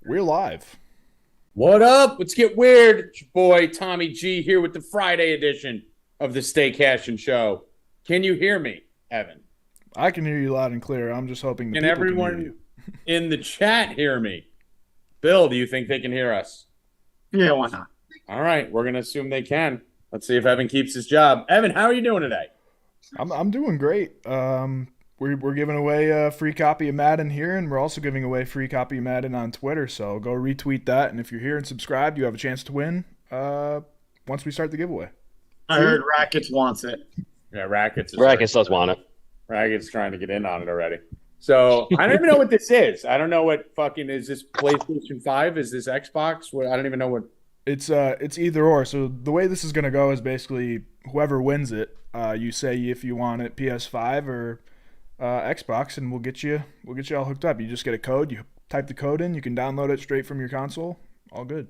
We're live. What up? Let's get weird. It's your boy Tommy G here with the Friday edition of the Stay Cashin show. Can you hear me, Evan? I can hear you loud and clear. I'm just hoping the Can people can hear everyone you. in the chat hear me? Bill, do you think they can hear us? Yeah, why not? All right, we're going to assume they can. Let's see if Evan keeps his job. Evan, how are you doing today? I'm doing great. We're giving away a free copy of Madden here, and we're also giving away a free copy of Madden on Twitter. So go retweet that, and if you're here and subscribed, you have a chance to win. Once we start the giveaway. I heard Rackets wants it. Yeah, Rackets does want it. Rackets trying to get in on it already. So I don't even know what this is. I don't know what fucking is this PlayStation 5? Is this Xbox? I don't even know what. It's either or. So the way this is gonna go is basically whoever wins it, you say if you want it PS5 or Xbox, and we'll get you all hooked up. You just get a code. You type the code in. You can download it straight from your console. All good.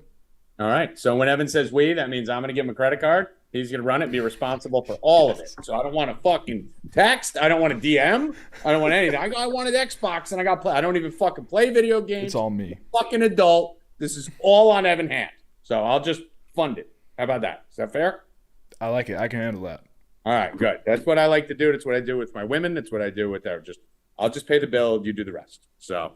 All right. So when Evan says we, that means I'm going to give him a credit card. He's going to run it, be responsible for all of it. So I don't want to fucking text. I don't want to DM. I don't want anything. I wanted Xbox and I got play. I don't even fucking play video games. It's all me. Fucking adult. This is all on Evan Hand. So I'll just fund it. How about that? Is that fair? I like it. I can handle that. All right, good. That's what I like to do. That's what I do with my women. That's what I do with their I'll just pay the bill. You do the rest. So,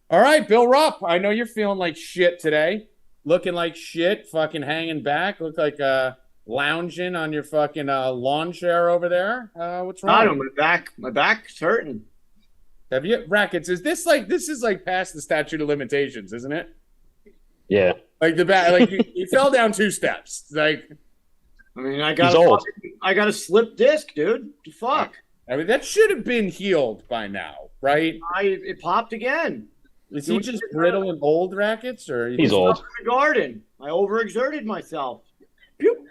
all right, Bill Rupp. I know you're feeling like shit today. Looking like shit. Fucking hanging back. Look like lounging on your fucking lawn chair over there. What's wrong? I don't know, my back's hurting. Have you Rackets? This is like past the statute of limitations, isn't it? Yeah. Like the back, like you fell down 2 steps. Like, I mean, I He's old. got a slip disc, dude. The fuck? I mean, that should have been healed by now, right? It popped again. Is he just brittle and old, Rackets, or He's old. Up in the garden. I overexerted myself. Pew.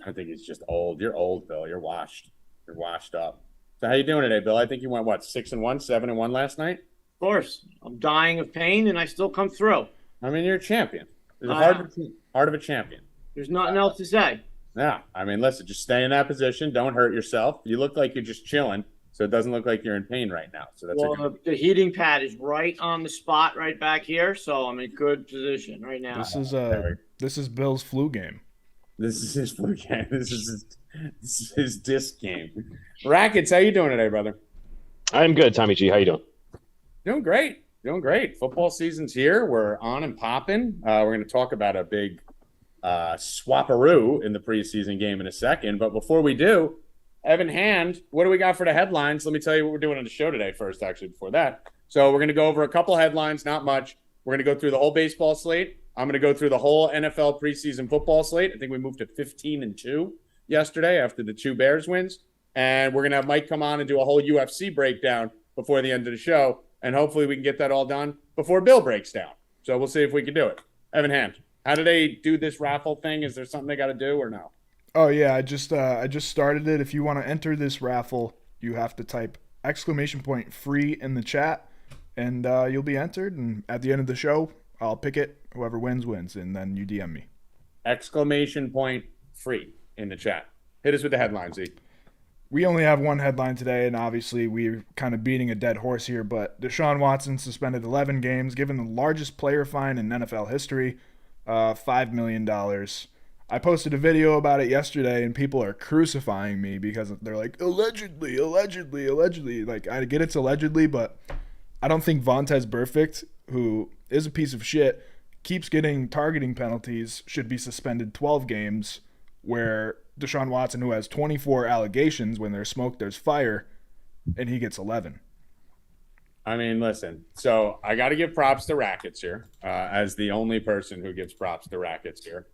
I think he's just old. You're old, Bill. You're washed. You're washed up. So how you doing today, Bill? I think you went, what, 6-1, 7-1 last night? Of course, I'm dying of pain, and I still come through. I mean, you're a champion. There's a heart of a champion. There's nothing else to say. Yeah. I mean, listen, just stay in that position. Don't hurt yourself. You look like you're just chilling, so it doesn't look like you're in pain right now. So that's the heating pad is right on the spot right back here, so I'm in good position right now. This is Bill's flu game. This is his flu game. This is his disc game. Rackets, how you doing today, brother? I'm good, Tommy G. How you doing? Doing great. Doing great. Football season's here. We're on and popping. We're going to talk about a big swapperoo in the preseason game in a second. But before we do, Evan Hand, what do we got for the headlines? Let me tell you what we're doing on the show today first, actually, before that. So we're going to go over a couple headlines, not much. We're going to go through the whole baseball slate. I'm going to go through the whole NFL preseason football slate. I think we moved to 15-2 yesterday after the 2 Bears wins. And we're going to have Mike come on and do a whole UFC breakdown before the end of the show. And hopefully we can get that all done before Bill breaks down. So we'll see if we can do it. Evan Hand, how do they do this raffle thing? Is there something they got to do or no? Oh yeah, I just started it. If you want to enter this raffle, you have to type !free in the chat, and you'll be entered. And at the end of the show, I'll pick it. Whoever wins, and then you DM me. !free in the chat. Hit us with the headlines, Z. We only have one headline today, and obviously we're kind of beating a dead horse here, but Deshaun Watson suspended 11 games, given the largest player fine in NFL history, $5 million. I posted a video about it yesterday, and people are crucifying me because they're like, allegedly. Like, I get it's allegedly, but I don't think Vontaze Burfict, who is a piece of shit, keeps getting targeting penalties, should be suspended 12 games, where Deshaun Watson, who has 24 allegations, when there's smoke, there's fire, and he gets 11. I mean, listen, so I got to give props to Rackets here, as the only person who gives props to Rackets here.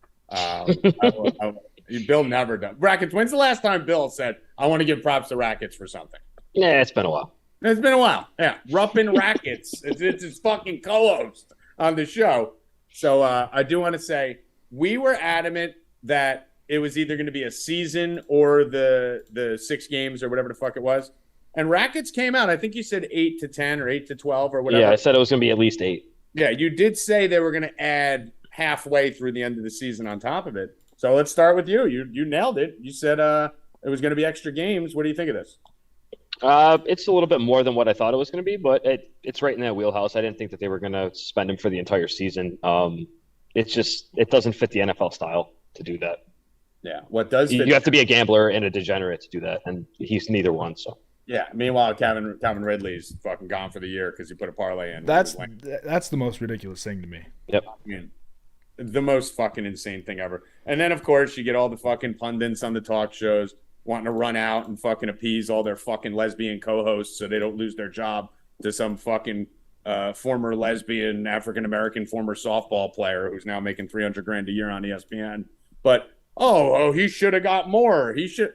Bill never does. Rackets, when's the last time Bill said, I want to give props to Rackets for something? Yeah, it's been a while. It's been a while. Yeah, Rupp and Rackets. It's his fucking co-host on the show. So I do want to say we were adamant that it was either going to be a season or the 6 games or whatever the fuck it was. And Rackets came out. I think you said 8-10 or 8-12 or whatever. Yeah, I said it was going to be at least 8. Yeah, you did say they were going to add halfway through the end of the season on top of it. So let's start with you. You nailed it. You said it was going to be extra games. What do you think of this? It's a little bit more than what I thought it was going to be, but it's right in that wheelhouse. I didn't think that they were going to suspend him for the entire season. It doesn't fit the NFL style to do that. Yeah. What does You fit? have to be a gambler and a degenerate to do that, and he's neither one. So Yeah. Meanwhile, Calvin Ridley's fucking gone for the year because he put a parlay in. That's the most ridiculous thing to me. yep. I mean, the most fucking insane thing ever. And then, of course, you get all the fucking pundits on the talk shows wanting to run out and fucking appease all their fucking lesbian co-hosts so they don't lose their job to some fucking former lesbian African-American former softball player who's now making $300,000 a year on ESPN. But, he should have got more. He should.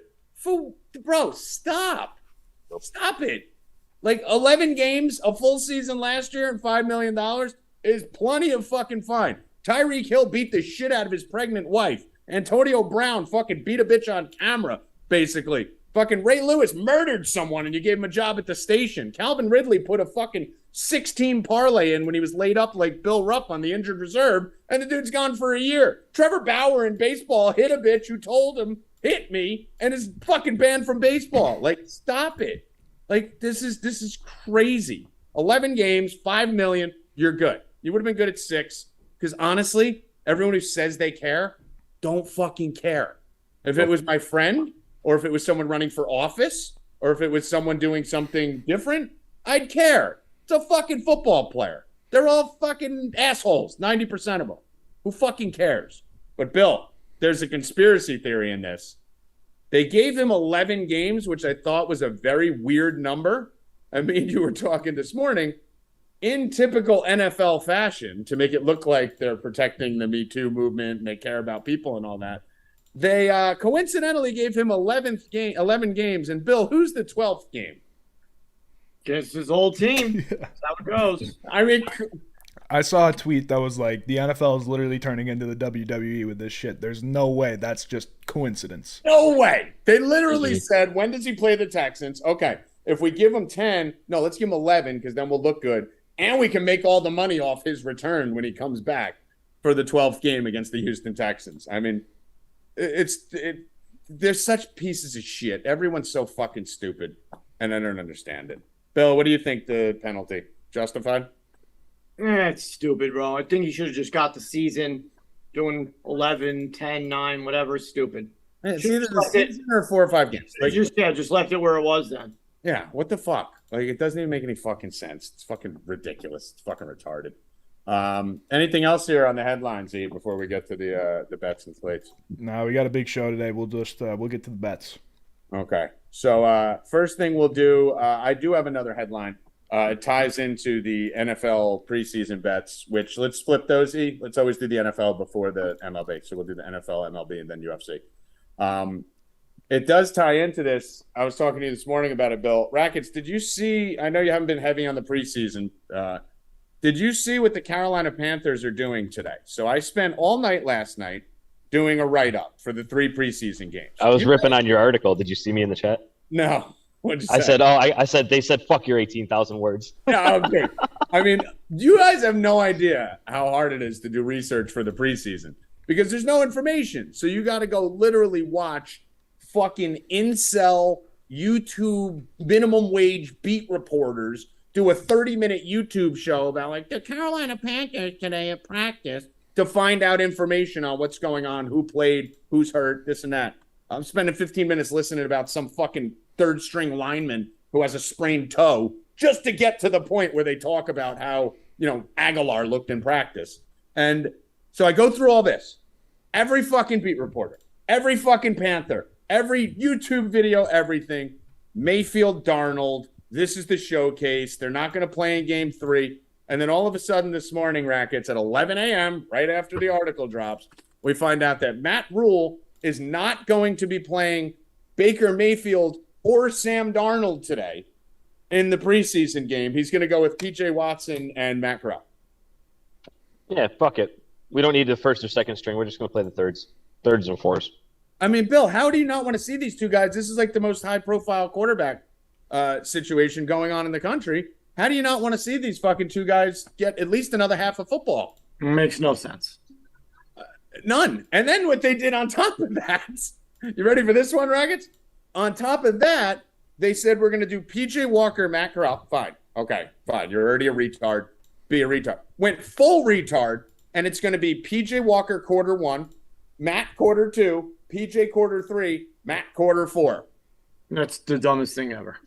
Bro, stop. Stop it. Like 11 games, a full season last year and $5 million is plenty of fucking fine. Tyreek Hill beat the shit out of his pregnant wife. Antonio Brown fucking beat a bitch on camera, basically. Fucking Ray Lewis murdered someone and you gave him a job at the station. Calvin Ridley put a fucking 16 parlay in when he was laid up like Bill Rupp on the injured reserve, and the dude's gone for a year. Trevor Bauer in baseball hit a bitch who told him, hit me, and is fucking banned from baseball. Like, stop it. Like, this is crazy. 11 games, $5 million, you're good. You would have been good at 6. Because honestly, everyone who says they care, don't fucking care. If it was my friend, or if it was someone running for office, or if it was someone doing something different, I'd care. It's a fucking football player. They're all fucking assholes, 90% of them. Who fucking cares? But Bill, there's a conspiracy theory in this. They gave him 11 games, which I thought was a very weird number. I mean, you were talking this morning. In typical NFL fashion, to make it look like they're protecting the Me Too movement and they care about people and all that, they coincidentally gave him 11 games. And Bill, who's the 12th game? Guess his whole team. That's how it goes. I mean, I saw a tweet that was like, the NFL is literally turning into the WWE with this shit. There's no way that's just coincidence. no way. They literally said, when does he play the Texans? Okay, if we give him 10, no, let's give him 11 because then we'll look good. And we can make all the money off his return when he comes back for the 12th game against the Houston Texans. I mean, they're such pieces of shit. Everyone's so fucking stupid, and I don't understand it. Bill, what do you think the penalty? Justified? It's stupid, bro. I think he should have just got the season doing 11, 10, 9, whatever. Stupid. It's either the season or 4 or 5 games. Like, just left it where it was then. yeah, what the fuck? Like, it doesn't even make any fucking sense. It's fucking ridiculous. It's fucking retarded. Anything else here on the headlines, E, before we get to the bets and slates? No, we got a big show today. We'll just we'll get to the bets. Okay. So first thing we'll do, I do have another headline. It ties into the NFL preseason bets, which let's flip those, E. Let's always do the NFL before the MLB. So we'll do the NFL, MLB, and then UFC. It does tie into this. I was talking to you this morning about it, Bill. Rackets, did you see, I know you haven't been heavy on the preseason. Did you see what the Carolina Panthers are doing today? So I spent all night last night doing a write-up for the 3 preseason games. I was ripping on your article. Did you see me in the chat? No. What'd you I say? said, they said, fuck your 18,000 words. Yeah, okay. I mean, you guys have no idea how hard it is to do research for the preseason because there's no information. So you got to go literally watch fucking incel YouTube minimum wage beat reporters do a 30-minute YouTube show about like the Carolina Panthers today at practice to find out information on what's going on, who played, who's hurt, this and that. I'm spending 15 minutes listening about some fucking third-string lineman who has a sprained toe just to get to the point where they talk about how, Aguilar looked in practice. And so I go through all this. Every fucking beat reporter, every fucking Panther, every YouTube video, everything. Mayfield, Darnold, this is the showcase. They're not going to play in game 3. And then all of a sudden this morning, Rackets, at 11 a.m., right after the article drops, we find out that Matt Rule is not going to be playing Baker Mayfield or Sam Darnold today in the preseason game. He's going to go with P.J. Watson and Matt Corral. Yeah, fuck it. We don't need the first or second string. We're just going to play the thirds and fours. I mean, Bill, how do you not want to see these two guys? This is like the most high-profile quarterback situation going on in the country. How do you not want to see these fucking two guys get at least another half of football? It makes no sense. None. And then what they did on top of that, you ready for this one, Rackets? On top of that, they said we're going to do PJ Walker, Matt Corral. Fine. Okay, fine. You're already a retard. Be a retard. Went full retard, and it's going to be PJ Walker quarter 1, Matt quarter 2, PJ quarter 3, Matt quarter 4. That's the dumbest thing ever.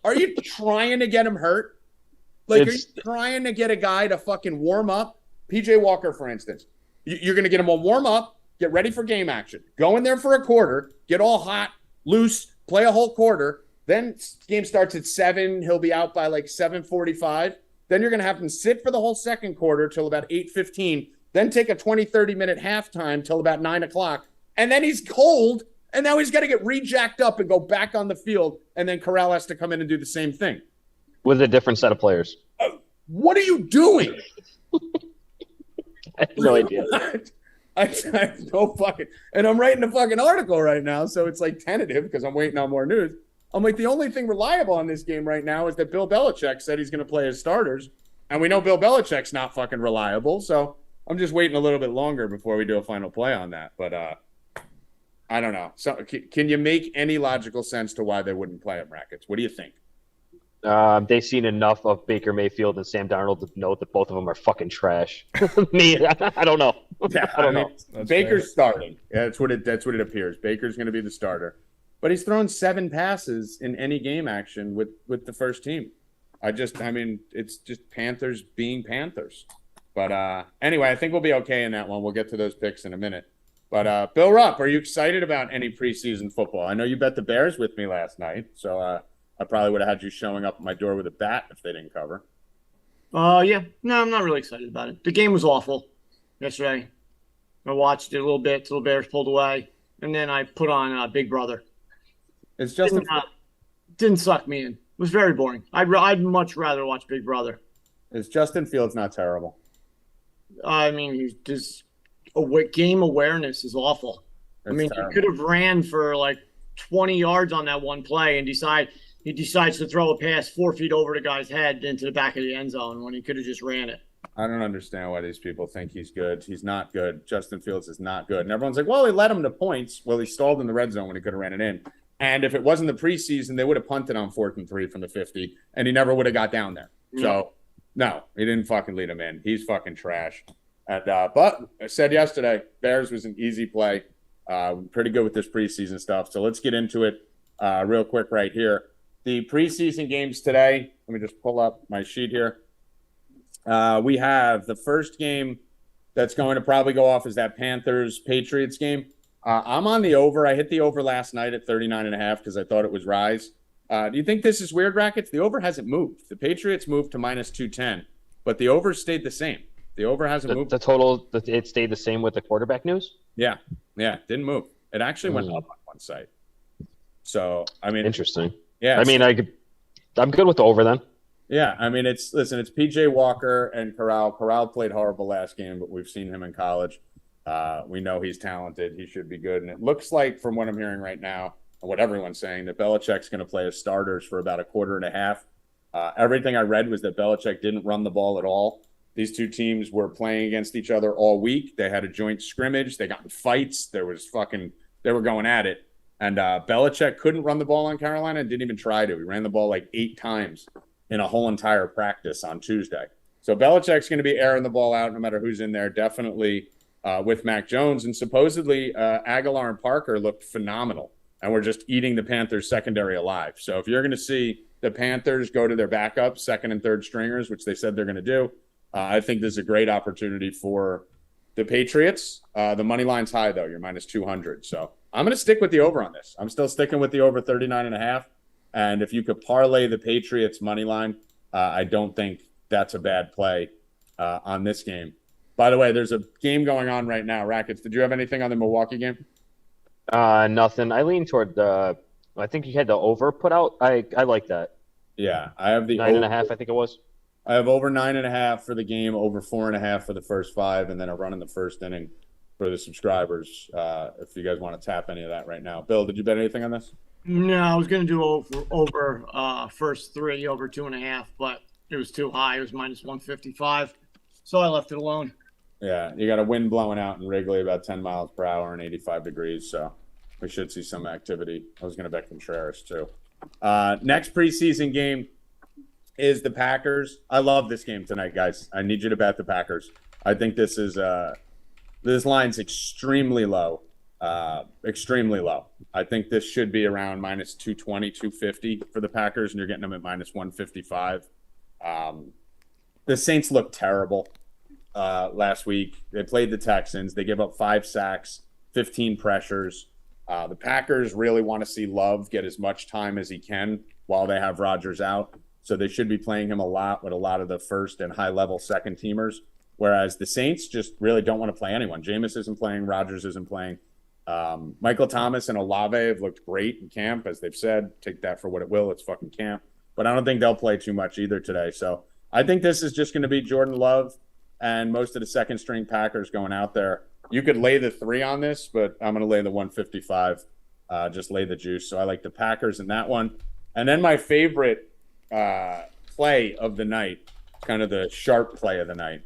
Are you trying to get him hurt? Like, are you trying to get a guy to fucking warm up? PJ Walker, for instance. You're going to get him a warm up, get ready for game action. Go in there for a quarter, get all hot, loose, play a whole quarter. Then game starts at 7. He'll be out by like 7:45. Then you're going to have him sit for the whole second quarter till about 8:15. Then take a 20, 30-minute halftime till about 9 o'clock. And then he's cold. And now he's got to get re-jacked up and go back on the field. And then Corral has to come in and do the same thing. With a different set of players. What are you doing? I have no idea. I have no fucking... And I'm writing a fucking article right now, so it's like tentative because I'm waiting on more news. I'm like, the only thing reliable on this game right now is that Bill Belichick said he's going to play his starters. And we know Bill Belichick's not fucking reliable, so I'm just waiting a little bit longer before we do a final play on that. But I don't know. So can you make any logical sense to why they wouldn't play him, Rackets? What do you think? They've seen enough of Baker Mayfield and Sam Darnold to know that both of them are fucking trash. Me, I don't know. Yeah, I don't know. Baker's starting. Yeah, that's what it appears. Baker's going to be the starter. But he's thrown 7 passes in any game action with the first team. It's just Panthers being Panthers. But anyway, I think we'll be okay in that one. We'll get to those picks in a minute. But Bill Rupp, are you excited about any preseason football? I know you bet the Bears with me last night, so I probably would have had you showing up at my door with a bat if they didn't cover. Yeah. No, I'm not really excited about it. The game was awful yesterday. I watched it a little bit till the Bears pulled away, and then I put on Big Brother. It's just didn't suck me in. It was very boring. I'd much rather watch Big Brother. Is Justin Fields not terrible? I mean, game awareness is awful. He could have ran for like 20 yards on that one play and he decides to throw a pass 4 feet over the guy's head into the back of the end zone when he could have just ran it. I don't understand why these people think he's good. He's not good. Justin Fields is not good. And everyone's like, well, he led him to points. Well, he stalled in the red zone when he could have ran it in. And if it wasn't the preseason, they would have punted on 4th and 3 from the 50, and he never would have got down there. Yeah. So, no, he didn't fucking lead him in. He's fucking trash. And but I said yesterday, Bears was an easy play. Pretty good with this preseason stuff. So let's get into it real quick right here. The preseason games today, let me just pull up my sheet here. We have the first game that's going to probably go off is that Panthers-Patriots game. I'm on the over. I hit the over last night at 39.5 because I thought it was rise. Do you think this is weird, Rackets? The over hasn't moved. The Patriots moved to minus 210, but the over stayed the same. The over hasn't moved. The total, it stayed the same with the quarterback news? Yeah, didn't move. It actually went up on one site. So, I mean. Interesting. Yeah. I mean, I'm good with the over then. Yeah, I mean, it's PJ Walker and Corral. Corral played horrible last game, but we've seen him in college. We know he's talented. He should be good. And it looks like, from what I'm hearing right now, and what everyone's saying, that Belichick's going to play as starters for about a quarter and a half. Everything I read was that Belichick didn't run the ball at all. These two teams were playing against each other all week. They had a joint scrimmage. They got in fights. They were going at it. And Belichick couldn't run the ball on Carolina and didn't even try to. He ran the ball like 8 times in a whole entire practice on Tuesday. So Belichick's going to be airing the ball out no matter who's in there, definitely with Mac Jones. And supposedly Aguilar and Parker looked phenomenal. And we're just eating the Panthers secondary alive. So if you're going to see the Panthers go to their backup, second and third stringers, which they said they're going to do, I think this is a great opportunity for the Patriots. The money line's high, though. You're minus 200. So I'm going to stick with the over on this. I'm still sticking with the over 39.5. And if you could parlay the Patriots money line, I don't think that's a bad play on this game. By the way, there's a game going on right now. Rackets, did you have anything on the Milwaukee game? Nothing. I lean toward I think you had the over put out. I like that. Yeah, I have the 9.5. I think it was. I have over 9.5 for the game, over 4.5 for the first 5, and then a run in the first inning for the subscribers. If you guys want to tap any of that right now, Bill, did you bet anything on this? No, I was going to do over first 3, over 2.5, but it was too high. It was minus 155, so I left it alone. Yeah, you got a wind blowing out in Wrigley about 10 miles per hour and 85 degrees, so we should see some activity. I was going to bet Contreras too. Next preseason game is the Packers. I love this game tonight, guys. I need you to bet the Packers. I think this line's extremely low. Extremely low. I think this should be around minus 220, 250 for the Packers, and you're getting them at minus 155. The Saints looked terrible last week. They played the Texans. They gave up 5 sacks, 15 pressures. The Packers really want to see Love get as much time as he can while they have Rodgers out. So they should be playing him a lot with a lot of the first and high-level second teamers, whereas the Saints just really don't want to play anyone. Jameis isn't playing. Rodgers isn't playing. Michael Thomas and Olave have looked great in camp, as they've said. Take that for what it will. It's fucking camp. But I don't think they'll play too much either today. So I think this is just going to be Jordan Love and most of the second-string Packers going out there. You could lay the 3 on this, but I'm going to lay the 155. Just lay the juice. So I like the Packers in that one. And then my favorite play of the night, kind of the sharp play of the night.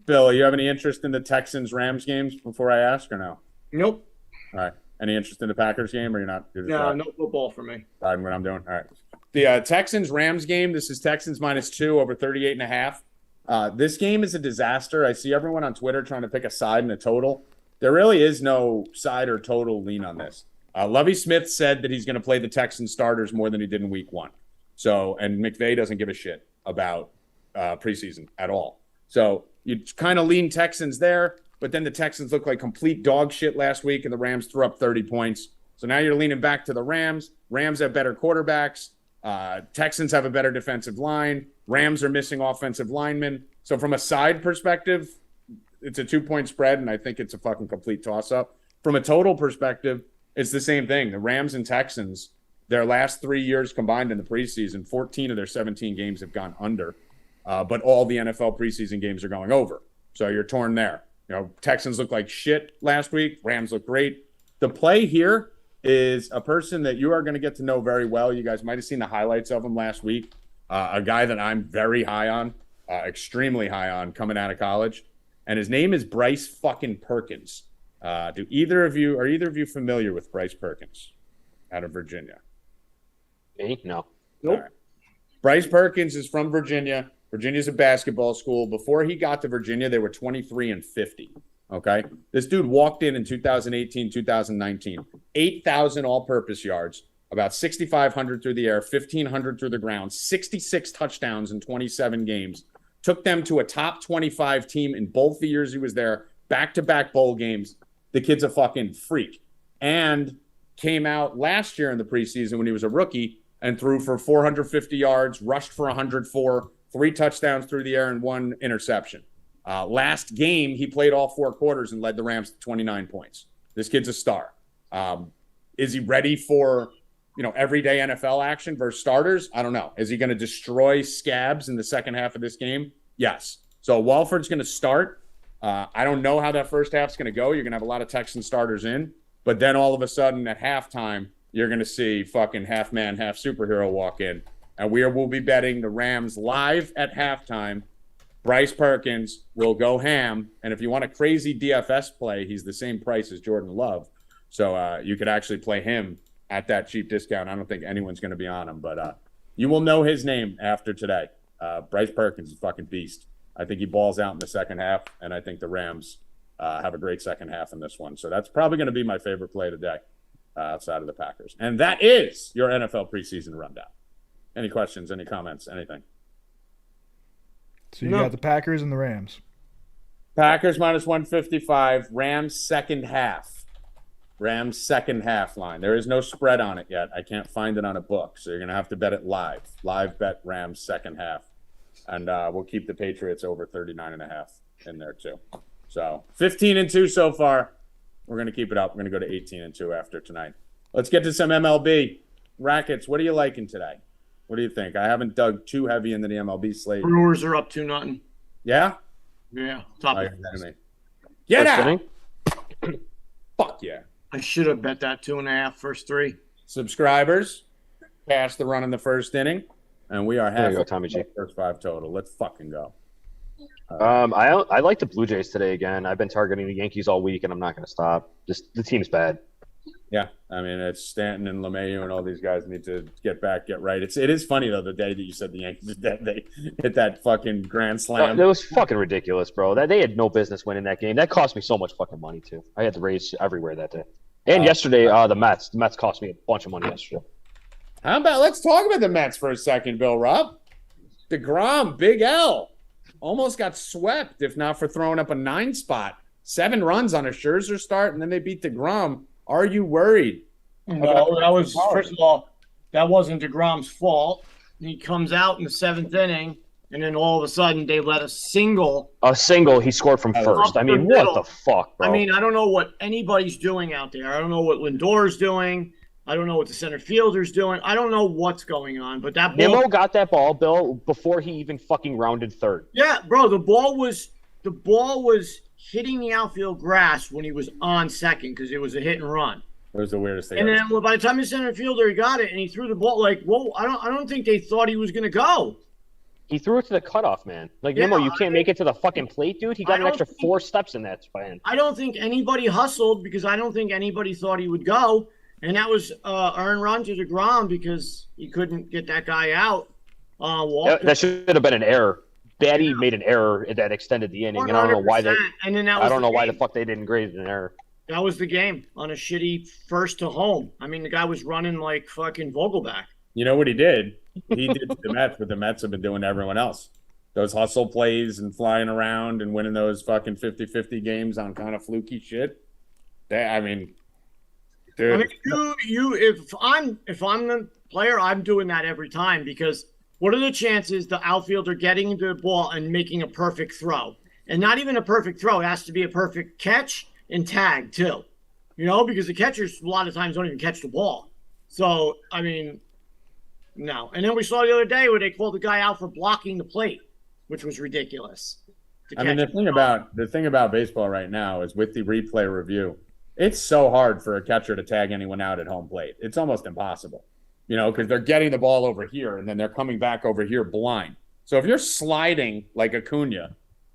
Bill, you have any interest in the Texans-Rams games before I ask, or no? Nope. All right. Any interest in the Packers game, or you're not? No, no football for me. Riding what I'm doing. All right. The Texans-Rams game, this is Texans -2 over 38.5. This game is a disaster. I see everyone on Twitter trying to pick a side and a total. There really is no side or total lean on this. Lovie Smith said that he's going to play the Texans starters more than he did in week 1. So, and McVay doesn't give a shit about preseason at all. So you kind of lean Texans there, but then the Texans look like complete dog shit last week, and the Rams threw up 30 points. So now you're leaning back to the Rams. Rams have better quarterbacks. Texans have a better defensive line. Rams are missing offensive linemen. So from a side perspective, it's a 2-point spread, and I think it's a fucking complete toss-up. From a total perspective, it's the same thing. The Rams and Texans, their last 3 years combined in the preseason, 14 of their 17 games have gone under. But all the NFL preseason games are going over. So you're torn there. You know, Texans look like shit last week. Rams look great. The play here is a person that you are going to get to know very well. You guys might have seen the highlights of him last week. A guy that I'm very high on, extremely high on coming out of college. And his name is Bryce fucking Perkins. Are either of you familiar with Bryce Perkins out of Virginia? Me? No. Nope. Right. Bryce Perkins is from Virginia. Virginia's a basketball school. Before he got to Virginia, they were 23-50. Okay. This dude walked in 2018, 2019, 8,000 all-purpose yards, about 6,500 through the air, 1,500 through the ground, 66 touchdowns in 27 games. Took them to a top 25 team in both the years he was there, back-to-back bowl games. The kid's a fucking freak. And came out last year in the preseason when he was a rookie and threw for 450 yards, rushed for 104, 3 touchdowns through the air, and 1 interception. Last game, he played all 4 quarters and led the Rams to 29 points. This kid's a star. Is he ready for, everyday NFL action versus starters? I don't know. Is he going to destroy scabs in the second half of this game? Yes. So Walford's going to start. I don't know how that first half's going to go. You're going to have a lot of Texan starters in. But then all of a sudden at halftime, you're going to see fucking half man, half superhero walk in. And we'll be betting the Rams live at halftime. Bryce Perkins will go ham. And if you want a crazy DFS play, he's the same price as Jordan Love. So you could actually play him at that cheap discount. I don't think anyone's going to be on him. But you will know his name after today. Bryce Perkins is a fucking beast. I think he balls out in the second half. And I think the Rams have a great second half in this one. So that's probably going to be my favorite play today outside of the Packers. And that is your NFL preseason rundown. Any questions, any comments, anything? So you got the Packers and the Rams. Packers minus 155. Rams second half. Rams second half line. There is no spread on it yet. I can't find it on a book. So you're going to have to bet it live. Live bet Rams second half. And we'll keep the Patriots over 39.5 in there too. So 15-2 so far. We're going to keep it up. We're going to go to 18-2 after tonight. Let's get to some MLB. Rackets, what are you liking today? What do you think? I haven't dug too heavy into the MLB slate. Brewers are up 2-0. Yeah? Yeah. Top of Get out! Fuck yeah. I should have bet that 2.5 first 3. Subscribers, pass the run in the first inning, and we are There half you go, Tommy G. first 5 total. Let's fucking go. I like the Blue Jays today again. I've been targeting the Yankees all week, and I'm not going to stop. Just the team's bad. Yeah, I mean, it's Stanton and LeMahieu and all these guys need to get right. It is funny, though, the day that you said the Yankees they hit that fucking grand slam. That was fucking ridiculous, bro. They had no business winning that game. That cost me so much fucking money, too. I had to raise everywhere that day. And yesterday, the Mets. The Mets cost me a bunch of money yesterday. Let's talk about the Mets for a second, Bill Rupp. DeGrom, Big L, almost got swept, if not for throwing up a 9 spot. 7 runs on a Scherzer start, and then they beat DeGrom. Are you worried? No, that was, first of all, that wasn't DeGrom's fault. He comes out in the 7th inning, and then all of a sudden they let a single. He scored from first. I mean, what the fuck, bro? I mean, I don't know what anybody's doing out there. I don't know what Lindor's doing. I don't know what the center fielder's doing. I don't know what's going on, but that ball. Nimmo got that ball, Bill, before he even fucking rounded third. Yeah, bro, the ball was hitting the outfield grass when he was on second because it was a hit and run. It was the weirdest thing. And then by the time the center fielder got it and he threw the ball, like, whoa, I don't think they thought he was gonna go. He threw it to the cutoff, man. Like, yeah, Nimmo, you can't make it to the fucking plate, dude. He got an extra 4 steps in that span. I don't think anybody hustled because I don't think anybody thought he would go. And that was earned run to DeGrom because he couldn't get that guy out. That should have been an error. Batty made an error that extended the inning, and I don't know why why the fuck they didn't grade it an error. That was the game on a shitty first to home. I mean, the guy was running like fucking Vogelback. You know what he did? He did to the Mets what the Mets have been doing to everyone else. Those hustle plays and flying around and winning those fucking 50-50 games on kind of fluky shit. Dude. I mean, if I'm the player, I'm doing that every time because what are the chances the outfielder getting into the ball and making a perfect throw? And not even a perfect throw. It has to be a perfect catch and tag, too. You know, because the catchers a lot of times don't even catch the ball. So, I mean, no. And then we saw the other day where they called the guy out for blocking the plate, which was ridiculous. I mean, the thing about baseball right now is with the replay review, it's so hard for a catcher to tag anyone out at home plate. It's almost impossible. You know, because they're getting the ball over here and then they're coming back over here blind. So if you're sliding like Acuna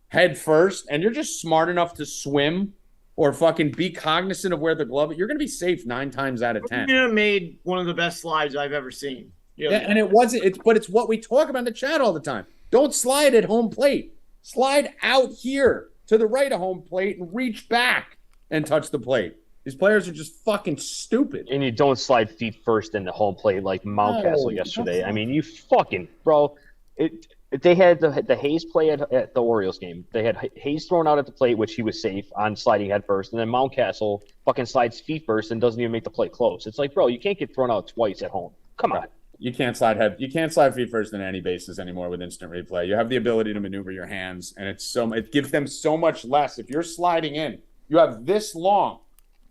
head first and you're just smart enough to swim or fucking be cognizant of where the glove is, you're going to be safe 9 times out of 10. Acuna made one of the best slides I've ever seen. Yeah, and it's what we talk about in the chat all the time. Don't slide at home plate. Slide out here to the right of home plate and reach back and touch the plate. These players are just fucking stupid. And you don't slide feet first in the home plate like Mountcastle yesterday. I mean, you fucking, bro. They had the Hayes play at the Orioles game. They had Hayes thrown out at the plate, which he was safe on sliding head first. And then Mountcastle fucking slides feet first and doesn't even make the plate close. It's like, bro, you can't get thrown out twice at home. Come on. You can't slide feet first in any bases anymore with instant replay. You have the ability to maneuver your hands, and it gives them so much less. If you're sliding in, you have this long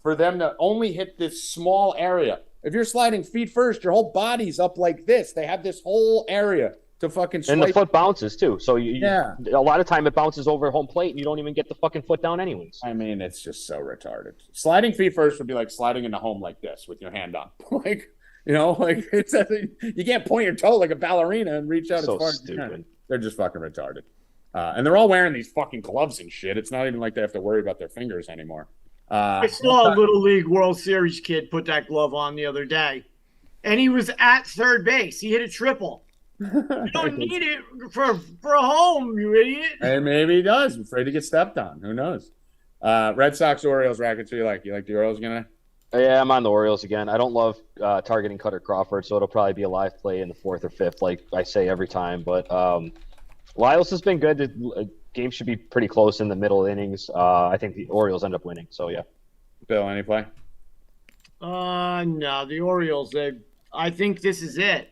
for them to only hit this small area. If you're sliding feet first, your whole body's up like this. They have this whole area to fucking swipe. And the foot bounces, too. So, a lot of time it bounces over home plate, and you don't even get the fucking foot down anyways. I mean, it's just so retarded. Sliding feet first would be like sliding into home like this with your hand up. Like, you know, like you can't point your toe like a ballerina and reach out as far as you can. They're just fucking retarded. And they're all wearing these fucking gloves and shit. It's not even like they have to worry about their fingers anymore. I saw a Little League World Series kid put that glove on the other day, and he was at third base. He hit a triple. You don't need it for a home, you idiot. And maybe he does. I'm afraid to get stepped on. Who knows? Red Sox, Orioles, Rackets. Who you like? You like the Orioles again? Yeah, I'm on the Orioles again. I don't love targeting Cutter Crawford, so it'll probably be a live play in the 4th or 5th, like I say every time. But Lyles has been good. The game should be pretty close in the middle innings. I think the Orioles end up winning. So yeah. Bill, any play? No, the Orioles. I think this is it.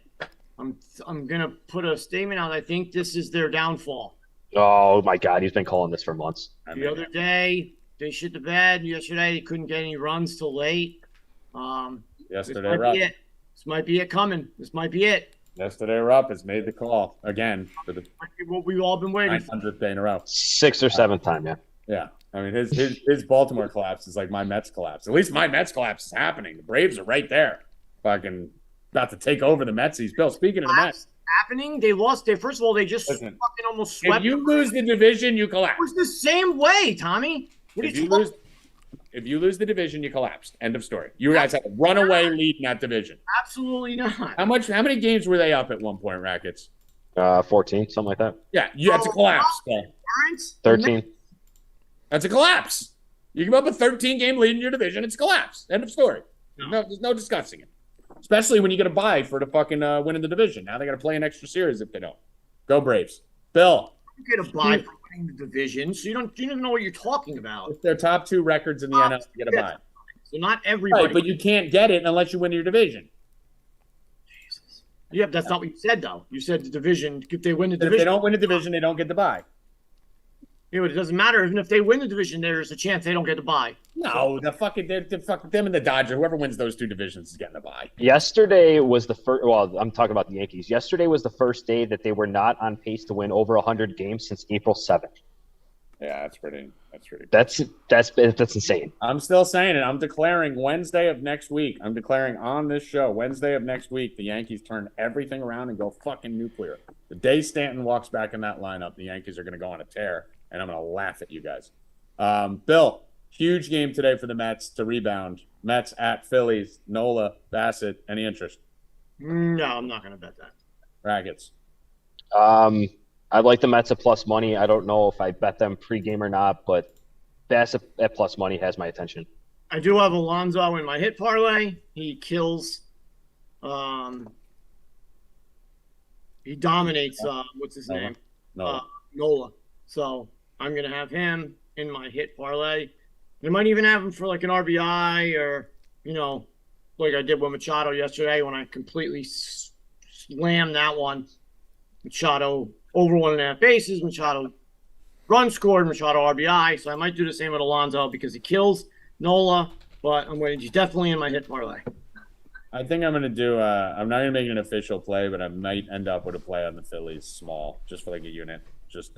I'm gonna put a statement out. I think this is their downfall. Oh my God, he's been calling this for months. The other day they shit the bed. Yesterday they couldn't get any runs till late. Yesterday, this might be it coming. This might be it. Yesterday, Rupp has made the call again for the what we've all been waiting 900th day in a row. 6th or 7th time, yeah. Yeah, I mean his Baltimore collapse is like my Mets collapse. At least my Mets collapse is happening. The Braves are right there, fucking about to take over the Metsies. Bill, speaking of the Mets, happening. They lost. First of all, they just Listen, fucking almost swept. If you lose the division, you collapse. It was the same way, Tommy. If you lose the division, you collapsed. End of story. You guys had a runaway lead in that division. Absolutely not. How many games were they up at one point, Rackets? 14, something like that. Yeah, that's a collapse. Bro. 13. That's a collapse. You give up a 13-game lead in your division, it's a collapse. End of story. No, there's no discussing it. Especially when you get a bye for the fucking win in the division. Now they got to play an extra series if they don't. Go Braves. Bill. You get a bye for winning the division, so you don't even know what you're talking about. If they're top 2 records in the NFL, you get a bye. So not everybody. Right, but you can't get it unless you win your division. Jesus. Yeah, that's not what you said, though. You said the division, if they win the But division. if they don't win the division, they don't get the bye. Yeah, but it doesn't matter. Even if they win the division, there's a chance they don't get the bye. No, the fucking them and the Dodgers. Whoever wins those 2 divisions is getting a bye. Yesterday was the first. Well, I'm talking about the Yankees. Yesterday was the first day that they were not on pace to win over 100 games since April 7th. Yeah, that's pretty. That's insane. I'm still saying it. I'm declaring Wednesday of next week. I'm declaring on this show Wednesday of next week. The Yankees turn everything around and go fucking nuclear. The day Stanton walks back in that lineup, the Yankees are going to go on a tear, and I'm going to laugh at you guys. Bill, huge game today for the Mets to rebound. Mets at Phillies. Nola, Bassett. Any interest? No, I'm not going to bet that. Rackets. I like the Mets at plus money. I don't know if I bet them pregame or not, but Bassett at plus money has my attention. I do have Alonso in my hit parlay. He kills. He dominates. What's his name? Nola. So I'm gonna have him in my hit parlay. I might even have him for like an RBI or like I did with Machado yesterday when I completely slammed that one. Machado over 1.5 bases. Machado run scored. Machado RBI. So I might do the same with Alonso because he kills Nola. But he's definitely in my hit parlay. I think I'm going to do I'm not going to make an official play, but I might end up with a play on the Phillies small, just for like a unit. Just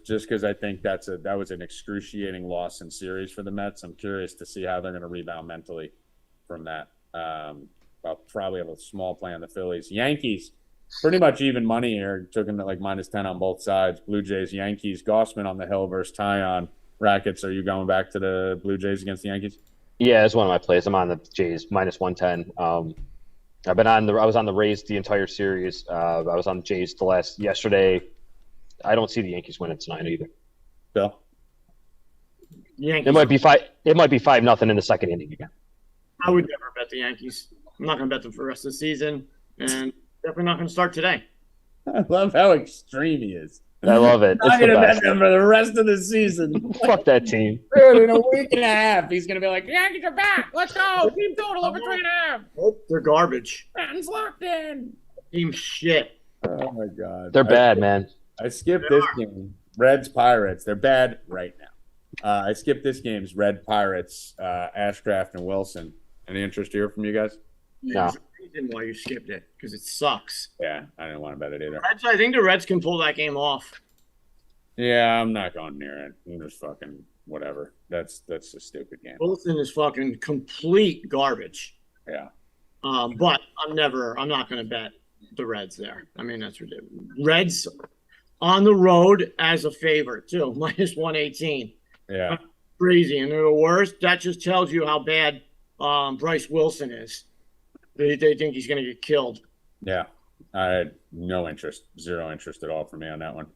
because I think that was an excruciating loss in series for the Mets. I'm curious to see how they're going to rebound mentally from that. I'll probably have a small play on the Phillies. Yankees, pretty much even money here. Took them at like -10 on both sides. Blue Jays, Yankees, Gossman on the hill versus Tyon. Rackets, are you going back to the Blue Jays against the Yankees? Yeah, it's one of my plays. I'm on the Jays -110. I was on the Rays the entire series. I was on the Jays yesterday. I don't see the Yankees winning tonight either. Bill? Yankees. It might be 5-0 in the second inning again. I would never bet the Yankees. I'm not going to bet them for the rest of the season, and definitely not going to start today. I love how extreme he is. I love it. I'm not going to bet them for the rest of the season. Fuck that team. Dude, in a week and a half, he's going to be like, Yankees are back. Let's go. Team total over 3.5. Oh, they're garbage. Patton's locked in. Team shit. Oh, my God. They're bad, man. I skipped this game. Reds, Pirates. They're bad right now. I skipped this game's Red Pirates, Ashcraft, and Wilson. Any interest here from you guys? No. There's a reason why you skipped it, because it sucks. Yeah, I didn't want to bet it either. I think the Reds can pull that game off. Yeah, I'm not going near it. I'm just fucking whatever. That's a stupid game. Wilson is fucking complete garbage. Yeah. But I'm not going to bet the Reds there. I mean, that's ridiculous. Reds on the road as a favorite, too, -118. Yeah. That's crazy. And they're the worst. That just tells you how bad Bryce Wilson is. They think he's going to get killed. Yeah. I had no interest, 0 interest at all for me on that one.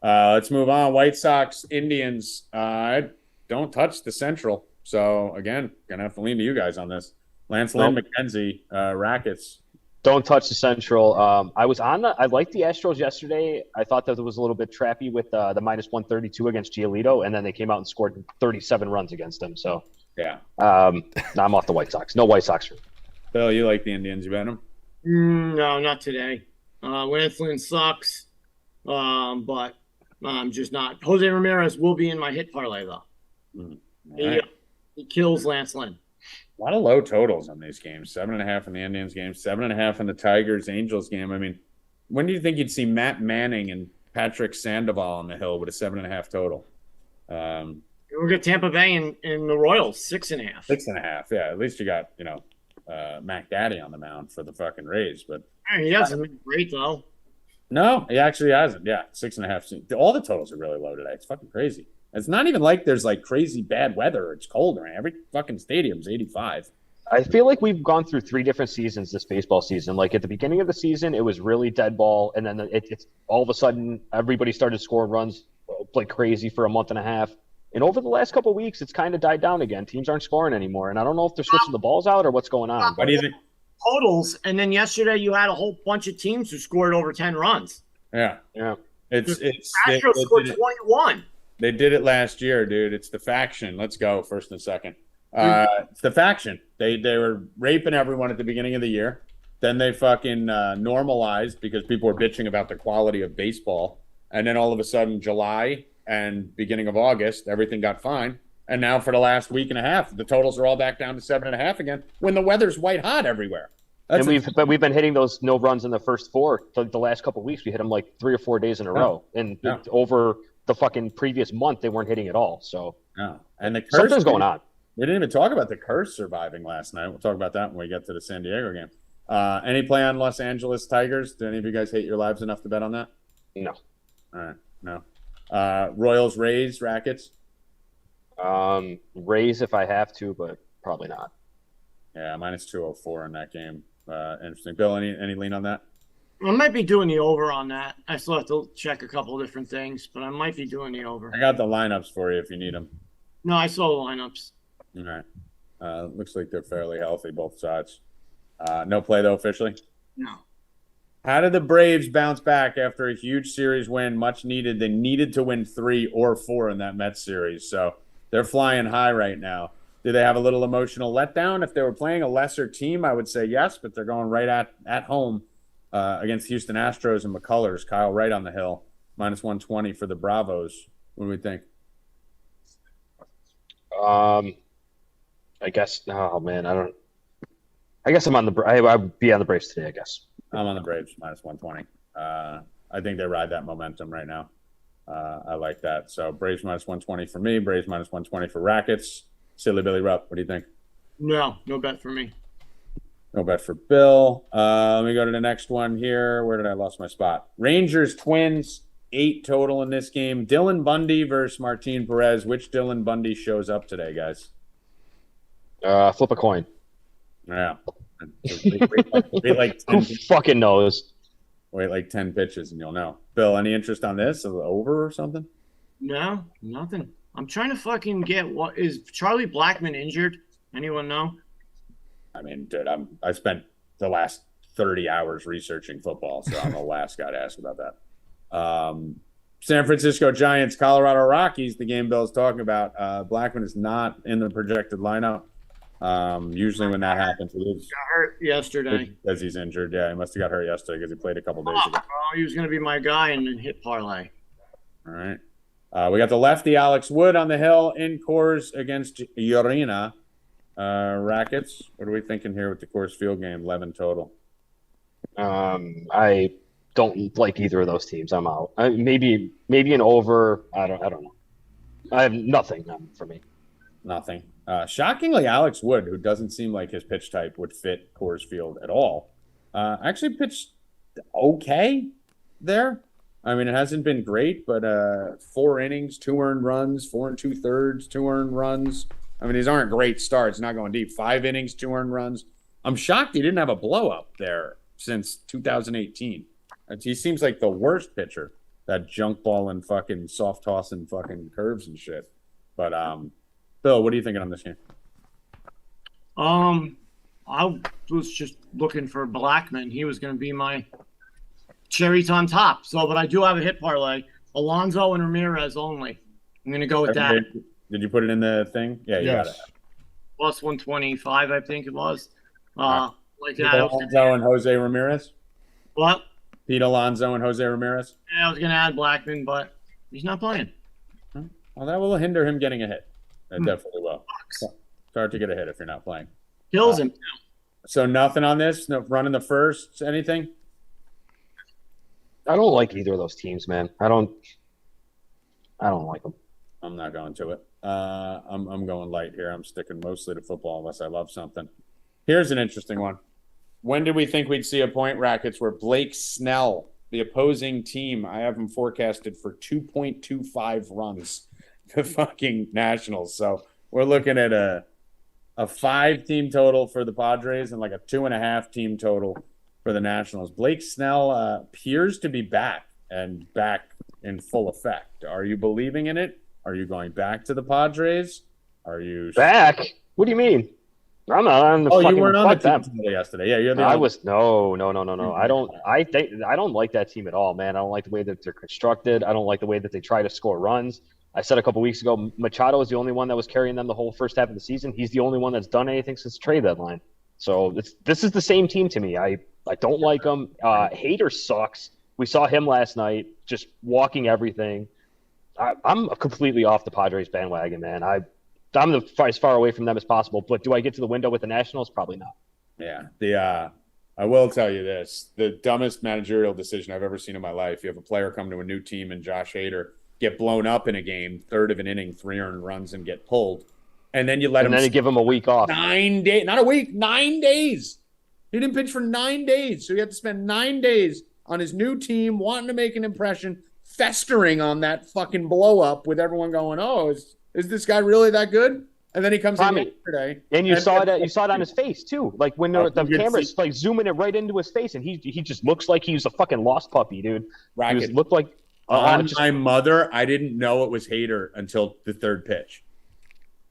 Let's move on. White Sox, Indians. Don't touch the Central. So, again, going to have to lean to you guys on this. Lance Lynn, McKenzie, Rackets. Don't touch the Central. I liked the Astros yesterday. I thought that it was a little bit trappy with the -132 against Giolito, and then they came out and scored 37 runs against them. So, yeah. I'm off the White Sox. No White Sox for me. Bill, you like the Indians? You bet them? No, not today. Lance Lynn sucks, but I'm just not. Jose Ramirez will be in my hit parlay, though. Right. He kills Lance Lynn. A lot of low totals on these games. 7.5 in the Indians game, 7.5 in the Tigers-Angels game. I mean, when do you think you'd see Matt Manning and Patrick Sandoval on the hill with a 7.5 total? We'll get Tampa Bay and the Royals, 6.5. 6.5, yeah. At least you got, Mac Daddy on the mound for the fucking Rays. But Hey, he hasn't been great though. no, he actually hasn't. Yeah, 6.5. All the totals are really low today. It's fucking crazy. It's not even like there's like crazy bad weather or it's cold or anything. Every fucking stadium's 85. I feel like we've gone through 3 different seasons this baseball season. Like at the beginning of the season, it was really dead ball, and then it's all of a sudden everybody started scoring runs like crazy for a month and a half. And over the last couple of weeks, it's kind of died down again. Teams aren't scoring anymore, and I don't know if they're switching the balls out or what's going on. What do you think? Totals, and then yesterday you had a whole bunch of teams who scored over 10 runs. Yeah. It's Astros scored 21. They did it last year, dude. It's the faction. Let's go first and second. It's the faction. They were raping everyone at the beginning of the year. Then they fucking normalized because people were bitching about the quality of baseball. And then all of a sudden, July and beginning of August, everything got fine. And now for the last week and a half, the totals are all back down to 7.5 again when the weather's white hot everywhere. And we've been hitting those no runs in the first 4 the last couple of weeks. We hit them like 3 or 4 days in a row, and over the fucking previous month they weren't hitting at all. So and the curse, something's going on. We didn't even talk about the curse surviving last night. We'll talk about that when we get to the San Diego game. Any play on Los Angeles Tigers? Do any of you guys hate your lives enough to bet on that? No. All right, no. Royals, Rays, Rackets. Rays if I have to, but probably not. Yeah, minus 204 in that game. Interesting. Bill, any lean on that? I might be doing the over on that. I still have to check a couple of different things, but I might be doing the over. I got the lineups for you if you need them. No, I saw the lineups. All right. Looks like they're fairly healthy, both sides. No play, though, officially? No. How did the Braves bounce back after a huge series win, much needed? They needed to win 3 or 4 in that Mets series, so they're flying high right now. Do they have a little emotional letdown? If they were playing a lesser team, I would say yes, but they're going right at home against Houston Astros and McCullers. Kyle Wright on the hill, minus 120 for the Bravos. What do we think? I guess. Oh man, I guess I'm on the. I'd be on the Braves today. I guess I'm on the Braves, minus 120. I think they ride that momentum right now. I like that. So Braves minus 120 for me. Braves minus 120 for Rackets. Silly Billy Rupp, what do you think? No bet for me. No bet for Bill. Let me go to the next one here. Where did I lost my spot? Rangers, Twins, 8 total in this game. Dylan Bundy versus Martin Perez. Which Dylan Bundy shows up today, guys? Flip a coin. Yeah. Wait like 10 Who fucking knows? Wait like 10 pitches and you'll know. Bill, any interest on this? Over or something? No, nothing. I'm trying to fucking get what is Charlie Blackmon injured? Anyone know? I mean, dude, I spent the last 30 hours researching football, so I'm the last guy to ask about that. San Francisco Giants, Colorado Rockies, the game Bill's talking about. Blackmon is not in the projected lineup. Usually when that happens, it is Got hurt yesterday. because he's injured. Yeah, he must have got hurt yesterday because he played a couple days ago. Oh, he was going to be my guy and then hit parlay. All right. We got the lefty Alex Wood on the hill in Coors against Urena. Rackets, what are we thinking here with the Coors Field game? 11 total. I don't like either of those teams. I'm out. Maybe an over. I don't know. I have nothing for me. Nothing. Shockingly, Alex Wood, who doesn't seem like his pitch type would fit Coors Field at all, actually pitched okay there. I mean, it hasn't been great, but 4 innings, 2 earned runs, 4 2/3, 2 earned runs. I mean, these aren't great starts, not going deep. 5 innings, 2 earned runs. I'm shocked he didn't have a blow up there since 2018. He seems like the worst pitcher, that junk ball and fucking soft toss and fucking curves and shit. But Bill, what are you thinking on this game? I was just looking for Blackmon. He was going to be my cherries on top. So, but I do have a hit parlay. Alonso and Ramirez only. I'm going to go with that. Did you put it in the thing? Yeah, you got it. Plus 125, I think it was. Like Pete that. Alonso and Jose Ramirez? What? Pete Alonso and Jose Ramirez? Yeah, I was going to add Blackmon, but he's not playing. Well, that will hinder him getting a hit. It definitely will. It's hard to get a hit if you're not playing. Kills him. So nothing on this? No running the first? Anything? I don't like either of those teams, man. I don't like them. I'm not going to it. I'm going light here. I'm sticking mostly to football unless I love something. Here's an interesting one. When did we think we'd see a point, Rackets, where Blake Snell, the opposing team, I have him forecasted for 2.25 runs, the fucking Nationals. So we're looking at a 5-team total for the Padres and like a 2.5 team total for the Nationals. Blake Snell appears to be back and back in full effect. Are you believing in it? Are you going back to the Padres? Are you back? What do you mean? I'm not on the. Oh, fucking, you weren't on the them. team yesterday. Yeah, you're the. I was no. I don't like that team at all, man. I don't like the way that they're constructed. I don't like the way that they try to score runs. I said a couple weeks ago, Machado is the only one that was carrying them the whole first half of the season. He's the only one that's done anything since trade deadline. So this is the same team to me. I don't like them. Hader sucks. We saw him last night, just walking everything. I'm completely off the Padres bandwagon, man. I'm as far away from them as possible. But do I get to the window with the Nationals? Probably not. Yeah. I will tell you this. The dumbest managerial decision I've ever seen in my life. You have a player come to a new team and Josh Hader get blown up in a game, third of an inning, 3 earned runs, and get pulled. And then you let him. And then you give him a week off. 9 days. Not a week, 9 days. He didn't pitch for 9 days. So he had to spend 9 days on his new team, wanting to make an impression, festering on that fucking blow up with everyone going, oh, is this guy really that good? And then he comes in yesterday. And you saw it on his face too. Like when the camera's like zooming it right into his face, and he just looks like he's a fucking lost puppy, dude. He looked like my mother, I didn't know it was Hader until the third pitch.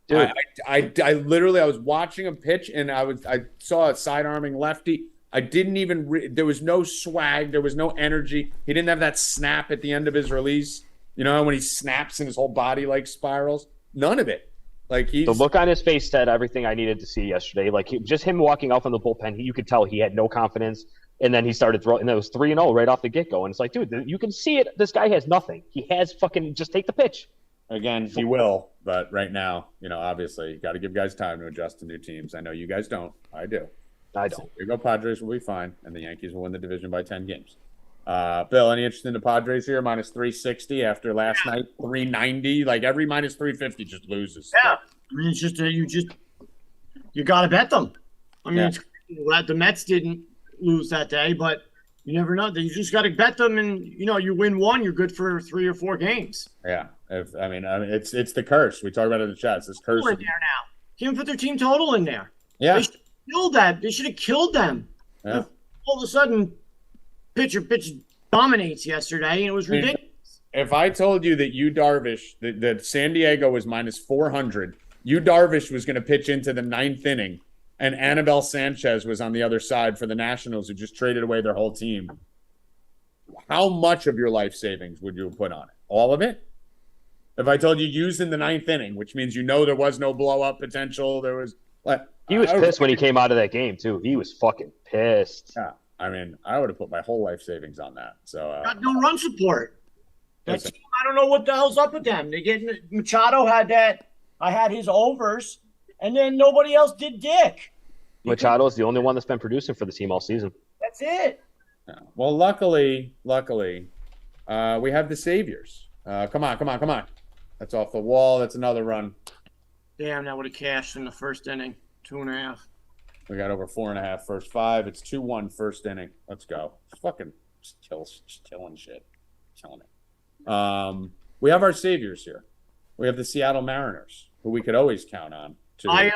Dude, I literally was watching him pitch, and I saw a side-arming lefty. I didn't even there was no swag, there was no energy. He didn't have that snap at the end of his release. You know, when he snaps and his whole body like spirals. None of it. Like the look on his face said everything I needed to see yesterday. Like just him walking out from the bullpen, you could tell he had no confidence. And then he started throwing, and it was 3-0 right off the get-go. And it's like, dude, you can see it. This guy has nothing. He has fucking just take the pitch. Again, he will, but right now, obviously, you got to give guys time to adjust to new teams. I know you guys don't. I do. I don't. So here you go, Padres will be fine, and the Yankees will win the division by 10 games. Bill, any interest in the Padres here? Minus 360 after last night, 390. Like every minus 350 just loses. Yeah, I mean, it's just you got to bet them. I mean, the Mets didn't lose that day, but you never know. You just got to bet them, and you win one, you're good for 3 or 4 games. Yeah, it's the curse. We talk about it in the chat. It's this curse in there now. Can't put their team total in there. Yeah, they should have killed that. They should have killed them. Yeah. All of a sudden, pitch dominates yesterday, and it was ridiculous. If I told you that that San Diego was minus 400, Darvish was going to pitch into the 9th inning, and Anibal Sanchez was on the other side for the Nationals, who just traded away their whole team, how much of your life savings would you have put on it? All of it? If I told you used in the 9th inning, which means there was no blow-up potential, there was he was pissed when he came out of that game, too. He was fucking pissed. Yeah. I would have put my whole life savings on that. So got no run support. I don't know what the hell's up with them. Machado had that. I had his overs, and then nobody else did dick. Machado's the only one that's been producing for the team all season. That's it. Yeah. Well, luckily, we have the saviors. Come on. That's off the wall. That's another run. Damn, that would have cashed in the first inning. 2.5. We got over 4.5 first 5. It's 2-1 first inning. Let's go. Just killing shit. Killing it. We have our saviors here. We have the Seattle Mariners, who we could always count on. I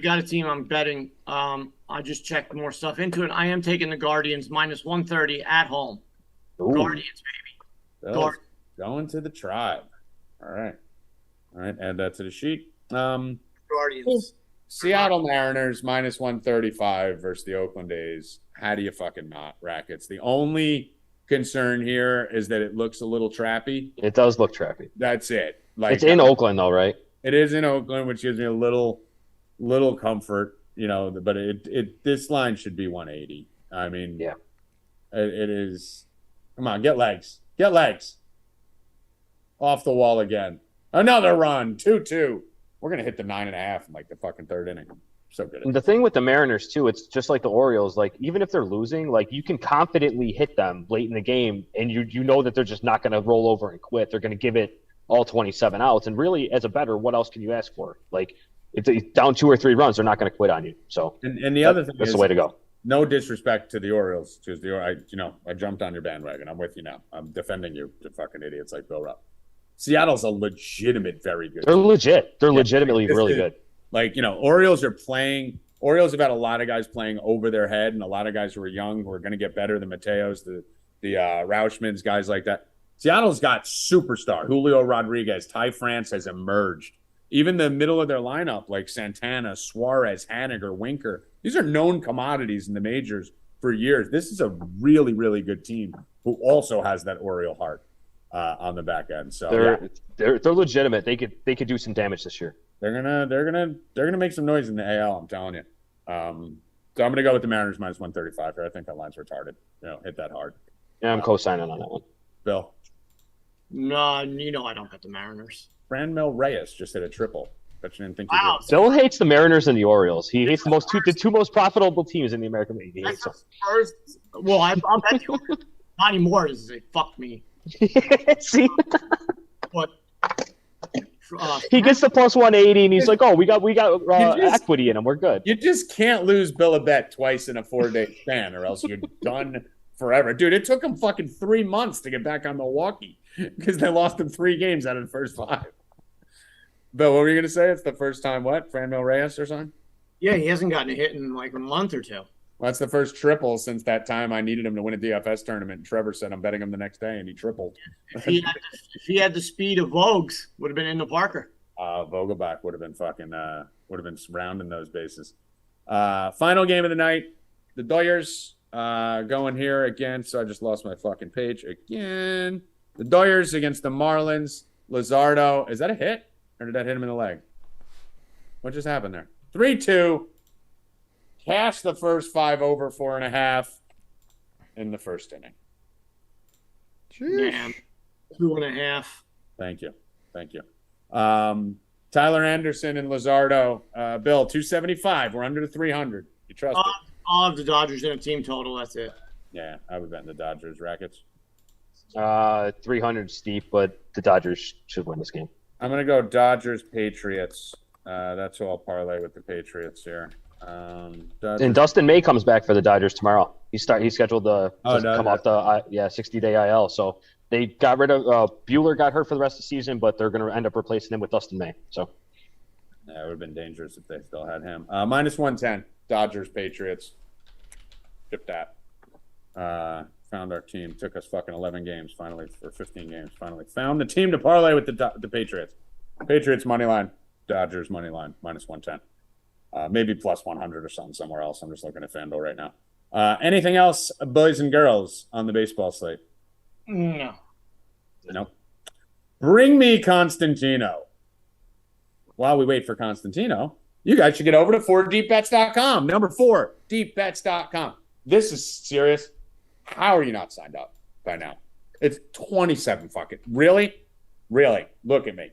got a team I'm betting. I just checked more stuff into it. I am taking the Guardians minus 130 at home. Ooh. Guardians, baby. Going to the Tribe. All right. Add that to the sheet. Guardians. Seattle Mariners minus 135 versus the Oakland A's. How do you fucking not, Rackets? The only concern here is that it looks a little trappy. It does look trappy. That's it. It's in Oakland, though, right? It is in Oakland, which gives me a little comfort, but this line should be 180. I mean, yeah, it is. Come on, get legs. Off the wall again. Another run, 2-2. We're going to hit the 9.5 in the fucking third inning. So good. The thing with the Mariners, too, it's just like the Orioles. Even if they're losing, you can confidently hit them late in the game, and you know that they're just not going to roll over and quit. They're going to give it all 27 outs. And really, as a bettor, what else can you ask for? It's down 2 or 3 runs, they're not going to quit on you. So and the other thing that's is the way to go. No disrespect to the Orioles, because I jumped on your bandwagon. I'm with you now. I'm defending you to fucking idiots like Bill Rupp. Seattle's a legitimate, very good. They're legit. They're legitimately really good. Like, Orioles have had a lot of guys playing over their head, and a lot of guys who are young who are going to get better, the Mateos, the Rauschmans, guys like that. Seattle's got superstar. Julio Rodriguez, Ty France has emerged. Even the middle of their lineup, like Santana, Suarez, Haniger, Winker, these are known commodities in the majors for years. This is a really, really good team who also has that Oriole heart on the back end. So they're legitimate. They could do some damage this year. They're gonna make some noise in the AL. I'm telling you. So I'm gonna go with the Mariners minus 135 here. I think that line's retarded. Hit that hard. Yeah, I'm co-signing on that one. Bill. No, I don't bet the Mariners. Franmil Reyes just hit a triple. Bet you didn't think he did. Bill hates the Mariners and the Orioles. He hates the two most profitable teams in the American League. He hates them. Well, I'll bet you. Not anymore. Fuck me. See, but he gets the plus 180, and he's like, "Oh, we got equity in him. We're good." You just can't lose Bill a bet twice in a 4-day span, or else you're done forever, dude. It took him fucking 3 months to get back on Milwaukee because they lost him 3 games out of the first 5. Bill, what were you gonna say? It's the first time Franmil Reyes or something? Yeah, he hasn't gotten a hit in like a month or 2. Well, that's the first triple since that time I needed him to win a DFS tournament. And Trevor said I'm betting him the next day, and he tripled. If he had the speed of Vogues, would have been into Parker. Vogelbach would have been rounding those bases. Final game of the night. The Doyers going here again. So I just lost my fucking page again. The Doyers against the Marlins. Luzardo. Is that a hit? Or did that hit him in the leg? What just happened there? 3-2. Cash the first 5 over 4.5 in the first inning. Yeah, 2.5. Thank you. Tyler Anderson and Luzardo. Bill, 275. We're under the 300. You trust it? I'll have the Dodgers in a team total. That's it. Yeah, I would bet in the Dodgers. Rackets. 300 steep, but the Dodgers should win this game. I'm going to go Dodgers, Patriots. That's who I'll parlay with the Patriots here. And Dustin May comes back for the Dodgers tomorrow. He's scheduled to come off the 60-day IL. So they got rid of Bueller, got hurt for the rest of the season, but they're going to end up replacing him with Dustin May. So yeah, it would have been dangerous if they still had him. Minus 110, Dodgers, Patriots. Skip that. Found our team. Took us fucking 11 games finally, or 15 games finally. Found the team to parlay with the Patriots. Patriots money line, Dodgers money line, minus 110. Maybe plus 100 or something somewhere else. I'm just looking at FanDuel right now. Anything else, boys and girls, on the baseball slate? No. Nope. Bring me Constantino. While we wait for Constantino, you guys should get over to 4deepbets.com. Number 4, deepbets.com. This is serious. How are you not signed up by now? It's 27 fucking. Really? Look at me.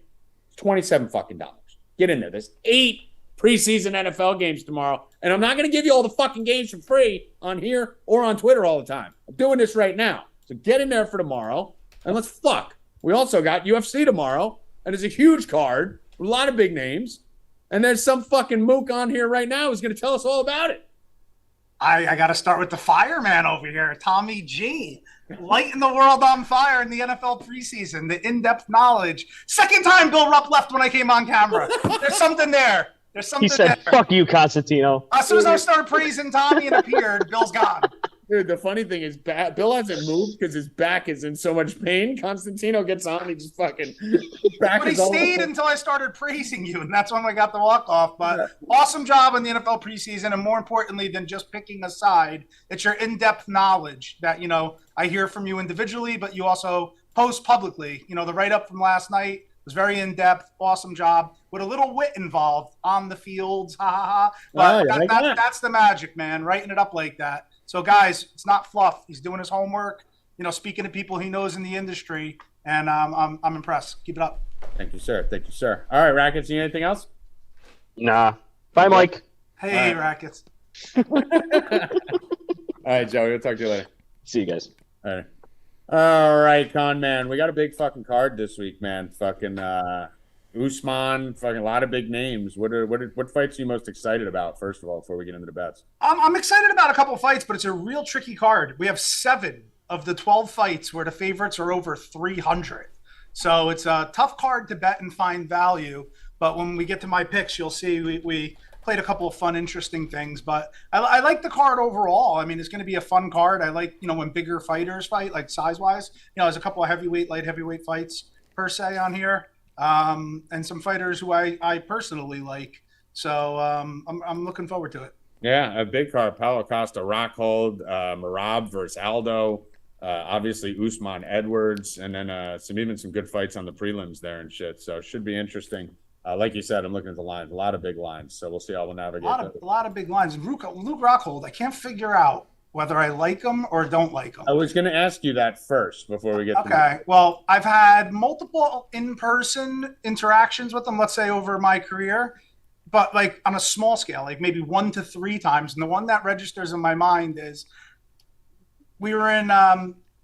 It's 27 fucking dollars. Get in there. There's 8 preseason NFL games tomorrow, and I'm not going to give you all the fucking games for free on here or on Twitter all the time. I'm doing this right now. So get in there for tomorrow, and let's fuck. We also got UFC tomorrow, and it's a huge card with a lot of big names, and there's some fucking mook on here right now who's going to tell us all about it. I got to start with the fireman over here, Tommy G. Lighting the world on fire in the NFL preseason, the in-depth knowledge. Second time Bill Rupp left when I came on camera. There's something there. He said, "Fuck you, Constantino." As soon as I started praising Tommy and appeared, Bill's gone. Dude, the funny thing is, Bill hasn't moved because his back is in so much pain. Constantino gets on, he just fucking But he stayed until I started praising you, and that's when I got the walk off. But awesome job in the NFL preseason, and more importantly than just picking a side, it's your in-depth knowledge that I hear from you individually, but you also post publicly. The write-up from last night was very in-depth. Awesome job with a little wit involved on the fields. But that's the magic, man. Writing it up like that. So, guys, it's not fluff. He's doing his homework. Speaking to people he knows in the industry, and I'm impressed. Keep it up. Thank you, sir. All right, Rackets. You need anything else? Nah. Bye, Mike. Hey, Rackets. All right, Joey. We'll talk to you later. See you guys. All right, Con Man. We got a big fucking card this week, man. Fucking Usman, fucking a lot of big names. What fights are you most excited about, first of all, before we get into the bets? I'm excited about a couple of fights, but it's a real tricky card. We have 7 of the 12 fights where the favorites are over 300. So it's a tough card to bet and find value. But when we get to my picks, you'll see we played a couple of fun, interesting things. But I like the card overall. I mean, it's going to be a fun card. I like, when bigger fighters fight, like size-wise. There's a couple of light heavyweight fights per se on here. And some fighters who I personally like. So I'm looking forward to it. Yeah, a big card. Paulo Costa, Rockhold, Merab versus Aldo. Obviously Usman Edwards, and then some good fights on the prelims there and shit. So it should be interesting. Like you said, I'm looking at the lines, a lot of big lines. So we'll see how we'll navigate. A lot of big lines. Luke Rockhold, I can't figure out whether I like him or don't like him. I was going to ask you that first before we get. Okay. Well, I've had multiple in-person interactions with him, let's say over my career, but like on a small scale, like maybe 1 to 3 times. And the one that registers in my mind is we were in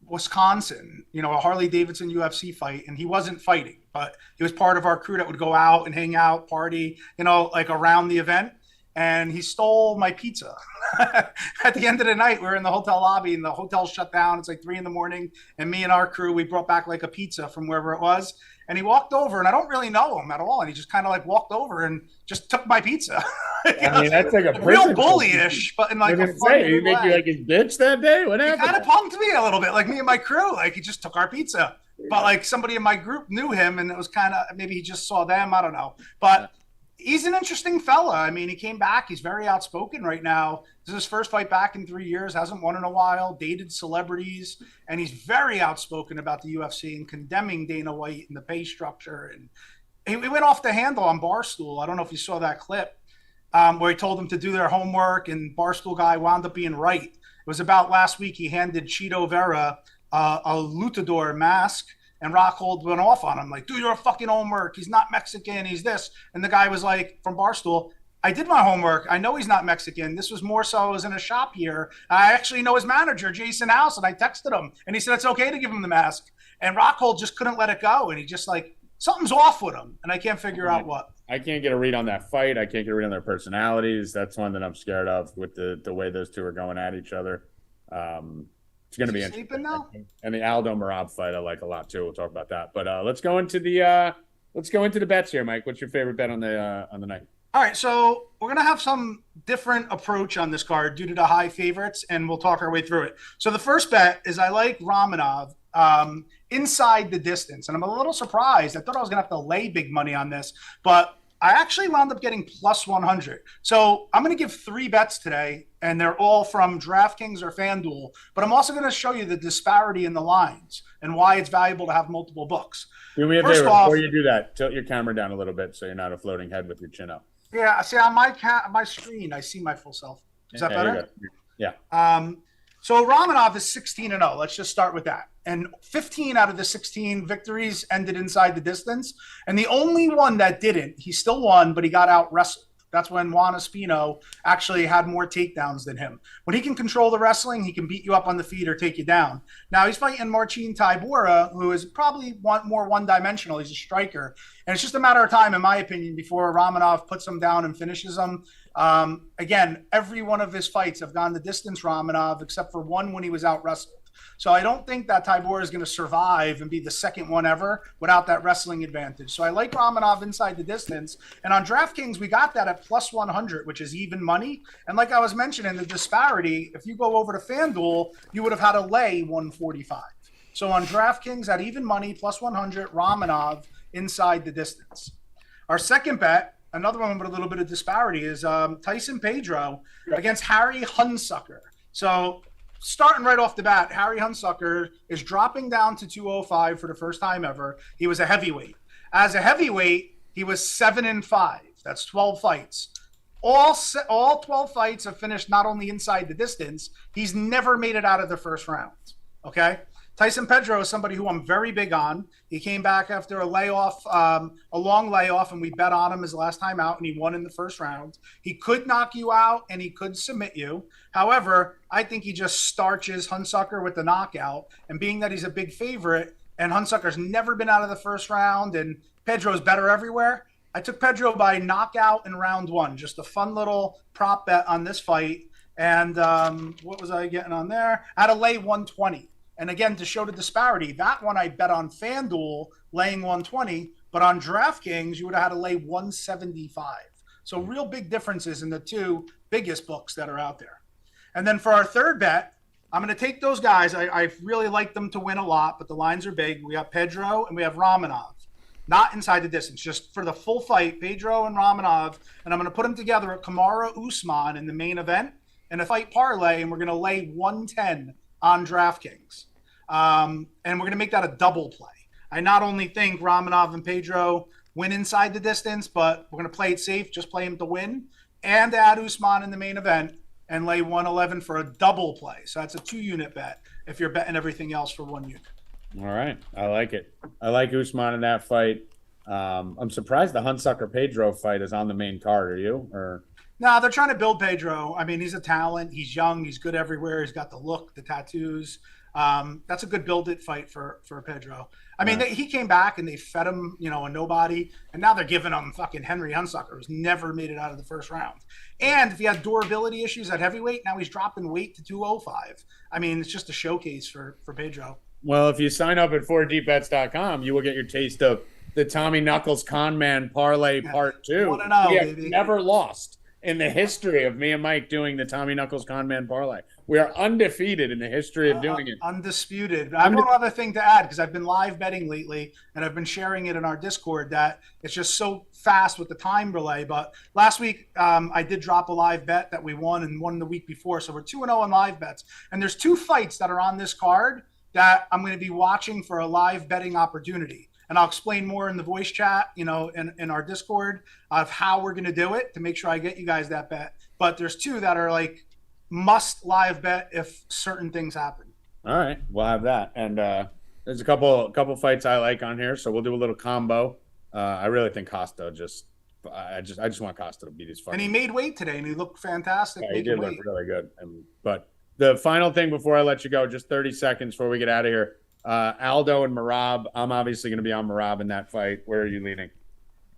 Wisconsin, a Harley Davidson UFC fight, and he wasn't fighting, but he was part of our crew that would go out and hang out, party, like around the event. And he stole my pizza. At the end of the night, we were in the hotel lobby and the hotel shut down. It's like 3 a.m. And me and our crew, we brought back like a pizza from wherever it was. And he walked over, and I don't really know him at all. And he just kind of like walked over and just took my pizza. I mean, that's like a real bully-ish, but in like a funny way. He make you like his bitch that day? What happened? He kind of punked me a little bit, like me and my crew. Like he just took our pizza. But like somebody in my group knew him, and it was kind of, maybe he just saw them. I don't know. But he's an interesting fella. I mean, he came back. He's very outspoken right now. This is his first fight back in 3 years. Hasn't won in a while. Dated celebrities. And he's very outspoken about the UFC and condemning Dana White and the pay structure. And he went off the handle on Barstool. I don't know if you saw that clip where he told them to do their homework, and Barstool guy wound up being right. It was about last week. He handed Cheeto Vera a luchador mask, and Rockhold went off on him, like, do your fucking homework. He's not Mexican. He's this. And the guy was like, from Barstool, I did my homework. I know he's not Mexican. This was more so I was in a shop here. I actually know his manager, Jason House, and I texted him. And he said it's okay to give him the mask. And Rockhold just couldn't let it go. And he just like, something's off with him. And I can't figure out what. I can't get a read on that fight. I can't get a read on their personalities. That's one that I'm scared of with the way those two are going at each other. It's going to be interesting now? And the Aldo Merab fight I like a lot too. We'll talk about that. But let's go into the bets here, Mike. What's your favorite bet on the night? All right, so we're going to have some different approach on this card due to the high favorites, and we'll talk our way through it. So the first bet is I like Romanov inside the distance, and I'm a little surprised. I thought I was going to have to lay big money on this, but I actually wound up getting plus 100. So I'm going to give 3 bets today, and they're all from DraftKings or FanDuel. But I'm also going to show you the disparity in the lines and why it's valuable to have multiple books. Do me a favor before you do that. Tilt your camera down a little bit so you're not a floating head with your chin up. Yeah, see on my screen, I see my full self. Is that better? Yeah. So Romanov is 16-0. Let's just start with that. And 15 out of the 16 victories ended inside the distance. And the only one that didn't, he still won, but he got out wrestled. That's when Juan Espino actually had more takedowns than him. When he can control the wrestling, he can beat you up on the feet or take you down. Now he's fighting Marcin Tybura, who is probably more one-dimensional. He's a striker. And it's just a matter of time, in my opinion, before Romanov puts him down and finishes him. Again, every one of his fights have gone the distance, Romanov, except for one when he was out wrestled. So I don't think that Tybura is going to survive and be the second one ever without that wrestling advantage. So I like Romanov inside the distance. And on DraftKings, we got that at plus 100, which is even money. And like I was mentioning, the disparity, if you go over to FanDuel, you would have had to lay 145. So on DraftKings at even money, plus 100, Romanov inside the distance. Our second bet, another one with a little bit of disparity, is Tyson Pedro against Harry Hunsucker. So starting right off the bat, Harry Hunsucker is dropping down to 205 for the first time ever. He was a heavyweight. As a heavyweight, he was 7-5. That's 12 fights. All 12 fights have finished not only inside the distance, he's never made it out of the first round. Okay? Tyson Pedro is somebody who I'm very big on. He came back after a long layoff, and we bet on him his last time out, and he won in the first round. He could knock you out, and he could submit you. However, I think he just starches Hunsucker with the knockout, and being that he's a big favorite, and Hunsucker's never been out of the first round, and Pedro's better everywhere. I took Pedro by knockout in round 1. Just a fun little prop bet on this fight. And what was I getting on there? I had a lay 120. And again, to show the disparity, that one I bet on FanDuel laying 120, but on DraftKings, you would have had to lay 175. So real big differences in the two biggest books that are out there. And then for our third bet, I'm going to take those guys. I really like them to win a lot, but the lines are big. We have Pedro and we have Romanov. Not inside the distance, just for the full fight, Pedro and Romanov. And I'm going to put them together at Kamaru Usman in the main event in a fight parlay, and we're going to lay 110 on DraftKings. And we're going to make that a double play. I not only think Romanov and Pedro win inside the distance, but we're going to play it safe, just play him to win, and add Usman in the main event and lay 111 for a double play. So that's a 2-unit bet if you're betting everything else for 1 unit. All right. I like it. I like Usman in that fight. I'm surprised the Hunsucker Pedro fight is on the main card. Are you? Or no, they're trying to build Pedro. I mean, he's a talent. He's young. He's good everywhere. He's got the look, the tattoos. That's a good build-it fight for Pedro. I mean, he came back and they fed him, a nobody, and now they're giving him fucking Henry Hunsucker, who's never made it out of the first round. And if he had durability issues at heavyweight, now he's dropping weight to 205. I mean, it's just a showcase for Pedro. Well, if you sign up at 4deepbets.com, you will get your taste of the Tommy Knuckles Con Man Parlay Part 2. We have never lost in the history of me and Mike doing the Tommy Knuckles Con Man Parlay. We are undefeated in the history of doing it. Undisputed. I have one other thing to add, because I've been live betting lately, and I've been sharing it in our Discord, that it's just so fast with the time relay. But last week, I did drop a live bet that we won, and won the week before. So we're 2-0 in live bets. And there's 2 fights that are on this card that I'm going to be watching for a live betting opportunity. And I'll explain more in the voice chat, in our Discord of how we're going to do it to make sure I get you guys that bet. But there's 2 that are like must live bet if certain things happen. All right, we'll have that. And there's a couple fights I like on here, so we'll do a little combo. I really think Costa I just want Costa to beat his fight. And he made weight today, and he looked fantastic. Yeah, he did look really good. But the final thing before I let you go, just 30 seconds before we get out of here. Aldo and Merab. I'm obviously going to be on Merab in that fight. Where are you leaning?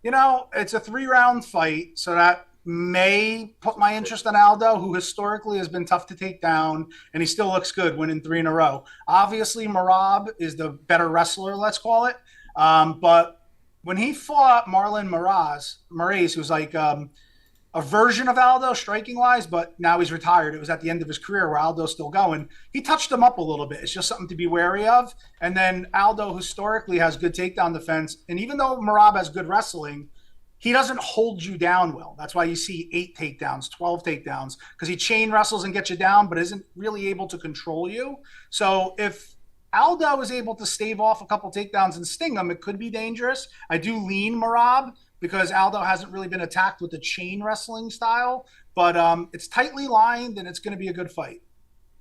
It's a 3-round fight, so that may put my interest on Aldo, who historically has been tough to take down, and he still looks good winning 3 in a row. Obviously, Merab is the better wrestler, let's call it. But when he fought Marlon Moraes, who's like a version of Aldo striking-wise, but now he's retired. It was at the end of his career where Aldo's still going. He touched him up a little bit. It's just something to be wary of. And then Aldo historically has good takedown defense. And even though Merab has good wrestling, he doesn't hold you down well. That's why you see 8 takedowns, 12 takedowns, because he chain wrestles and gets you down, but isn't really able to control you. So if Aldo is able to stave off a couple takedowns and sting him, it could be dangerous. I do lean Merab, because Aldo hasn't really been attacked with the chain wrestling style, but it's tightly lined and it's going to be a good fight.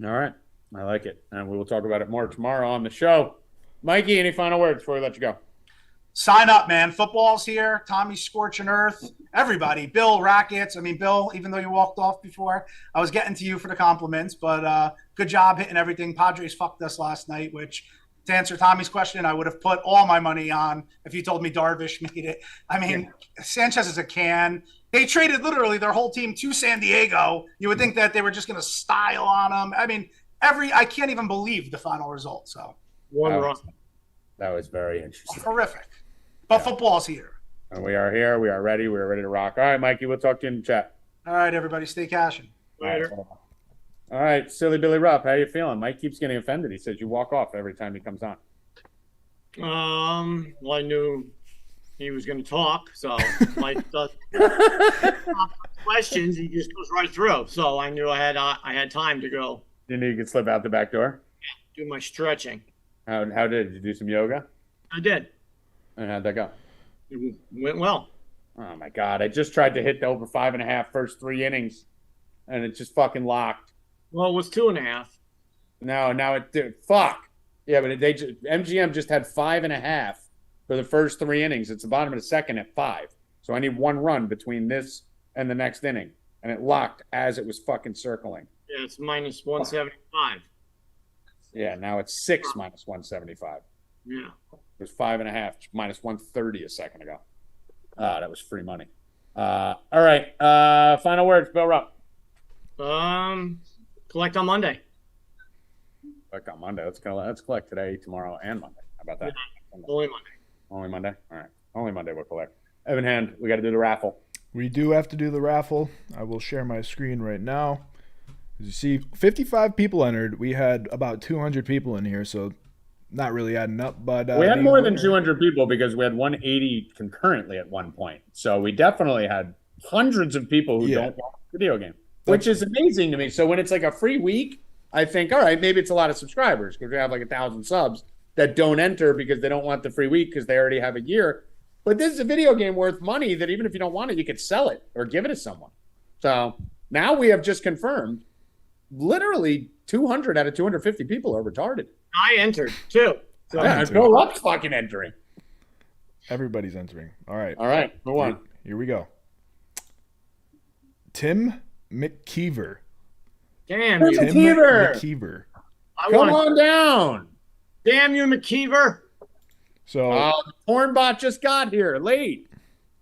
All right. I like it. And we will talk about it more tomorrow on the show. Mikey, any final words before we let you go? Sign up, man. Football's here. Tommy's scorching earth. Everybody. Bill, Rackets. I mean, Bill, even though you walked off before, I was getting to you for the compliments, but good job hitting everything. Padres fucked us last night, which, to answer Tommy's question, I would have put all my money on if you told me Darvish made it. I mean, Sanchez is a can. They traded literally their whole team to San Diego. You would think that they were just going to style on them. I mean, I can't even believe the final result. So that was very interesting. Horrific. But football's here. And we are here. We are ready. We are ready to rock. All right, Mikey, we'll talk to you in the chat. All right, everybody. Stay cashing. Later. All right, Silly Billy Rupp, how you feeling? Mike keeps getting offended. He says you walk off every time he comes on. Well, I knew he was going to talk, so Mike does questions. He just goes right through. So I knew I had time to go. You knew you could slip out the back door? Do my stretching. How did you do some yoga? I did. And how'd that go? It went well. Oh my God! I just tried to hit the over 5.5 first 3 innings, and it just fucking locked. Well, it was 2.5. Now it fuck. Yeah, but MGM just had 5.5 for the first 3 innings. It's the bottom of the second at 5. So I need 1 run between this and the next inning, and it locked as it was fucking circling. Yeah, it's minus 175. Yeah, now it's 6 minus 175. Yeah. It was 5.5 minus 130 a second ago. That was free money. All right. Final words, Bill Rupp. Collect on Monday. Collect on Monday. Let's collect today, tomorrow, and Monday. How about that? Only Monday. Only Monday? All right. Only Monday we'll collect. Evan Hand, we got to do the raffle. We do have to do the raffle. I will share my screen right now. As you see, 55 people entered. We had about 200 people in here, so not really adding up. But we had more than 200 people because we had 180 concurrently at one point. So we definitely had hundreds of people who don't watch the video game, which is amazing to me. So when it's like a free week, I think, all right, maybe it's a lot of subscribers because we have like 1,000 subs that don't enter because they don't want the free week because they already have a year. But this is a video game worth money that even if you don't want it, you could sell it or give it to someone. So now we have just confirmed literally 200 out of 250 people are retarded. I entered too. So yeah, Bill Rupp's fucking entering. Everybody's entering. All right. All right. Go on. Here we go. Tim McKeever. Damn Tim you. McKeever. Come on down. Damn you, McKeever. So the porn bot just got here late.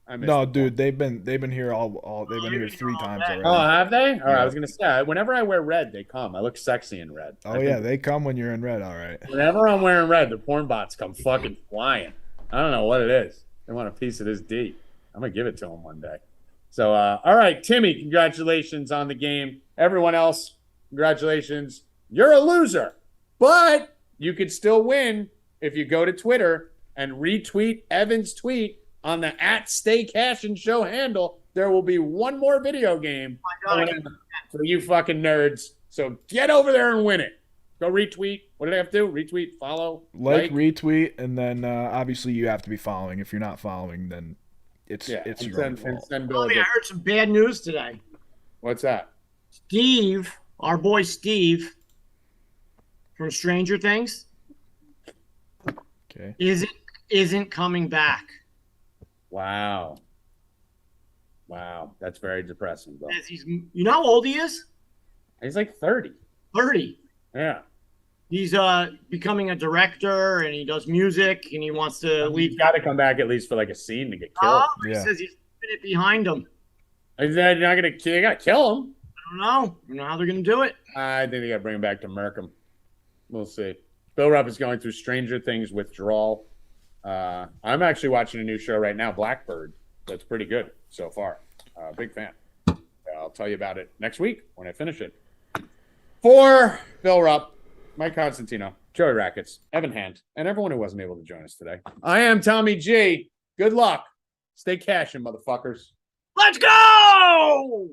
No, dude, they've been here they've been here 3 times already. Oh, have they? All right, I was gonna say whenever I wear red, they come. I look sexy in red. Oh yeah, they come when you're in red. All right. Whenever I'm wearing red, the porn bots come fucking flying. I don't know what it is. They want a piece of this D. I'm gonna give it to them one day. So, all right, Timmy, congratulations on the game. Everyone else, congratulations. You're a loser, but you could still win if you go to Twitter and retweet Evan's tweet on the @Stay Cashin show handle. There will be one more video game for you fucking nerds. So get over there and win it. Go retweet. What did I have to do? Retweet, follow, like, retweet, and then obviously you have to be following. If you're not following, then it's your own fault. I heard some bad news today. What's that? Steve, our boy Steve from Stranger Things, isn't coming back. Wow. That's very depressing, bro. You know how old he is? He's like 30. 30. Yeah. He's becoming a director, and he does music, and he wants to leave. He's got to come back at least for like a scene to get killed. He says he's leaving it behind him. Is that not gonna kill? You got to kill him. I don't know. I don't know how they're gonna do it. I think they got to bring him back to murk him. We'll see. Bill Rupp is going through Stranger Things withdrawal. I'm actually watching a new show right now, Blackbird. That's pretty good so far. Big fan. I'll tell you about it next week when I finish it. For Bill Rupp, Mike Constantino, Joey Rackets, Evan Hand, and everyone who wasn't able to join us today, I am Tommy G. Good luck. Stay cashing, motherfuckers. Let's go!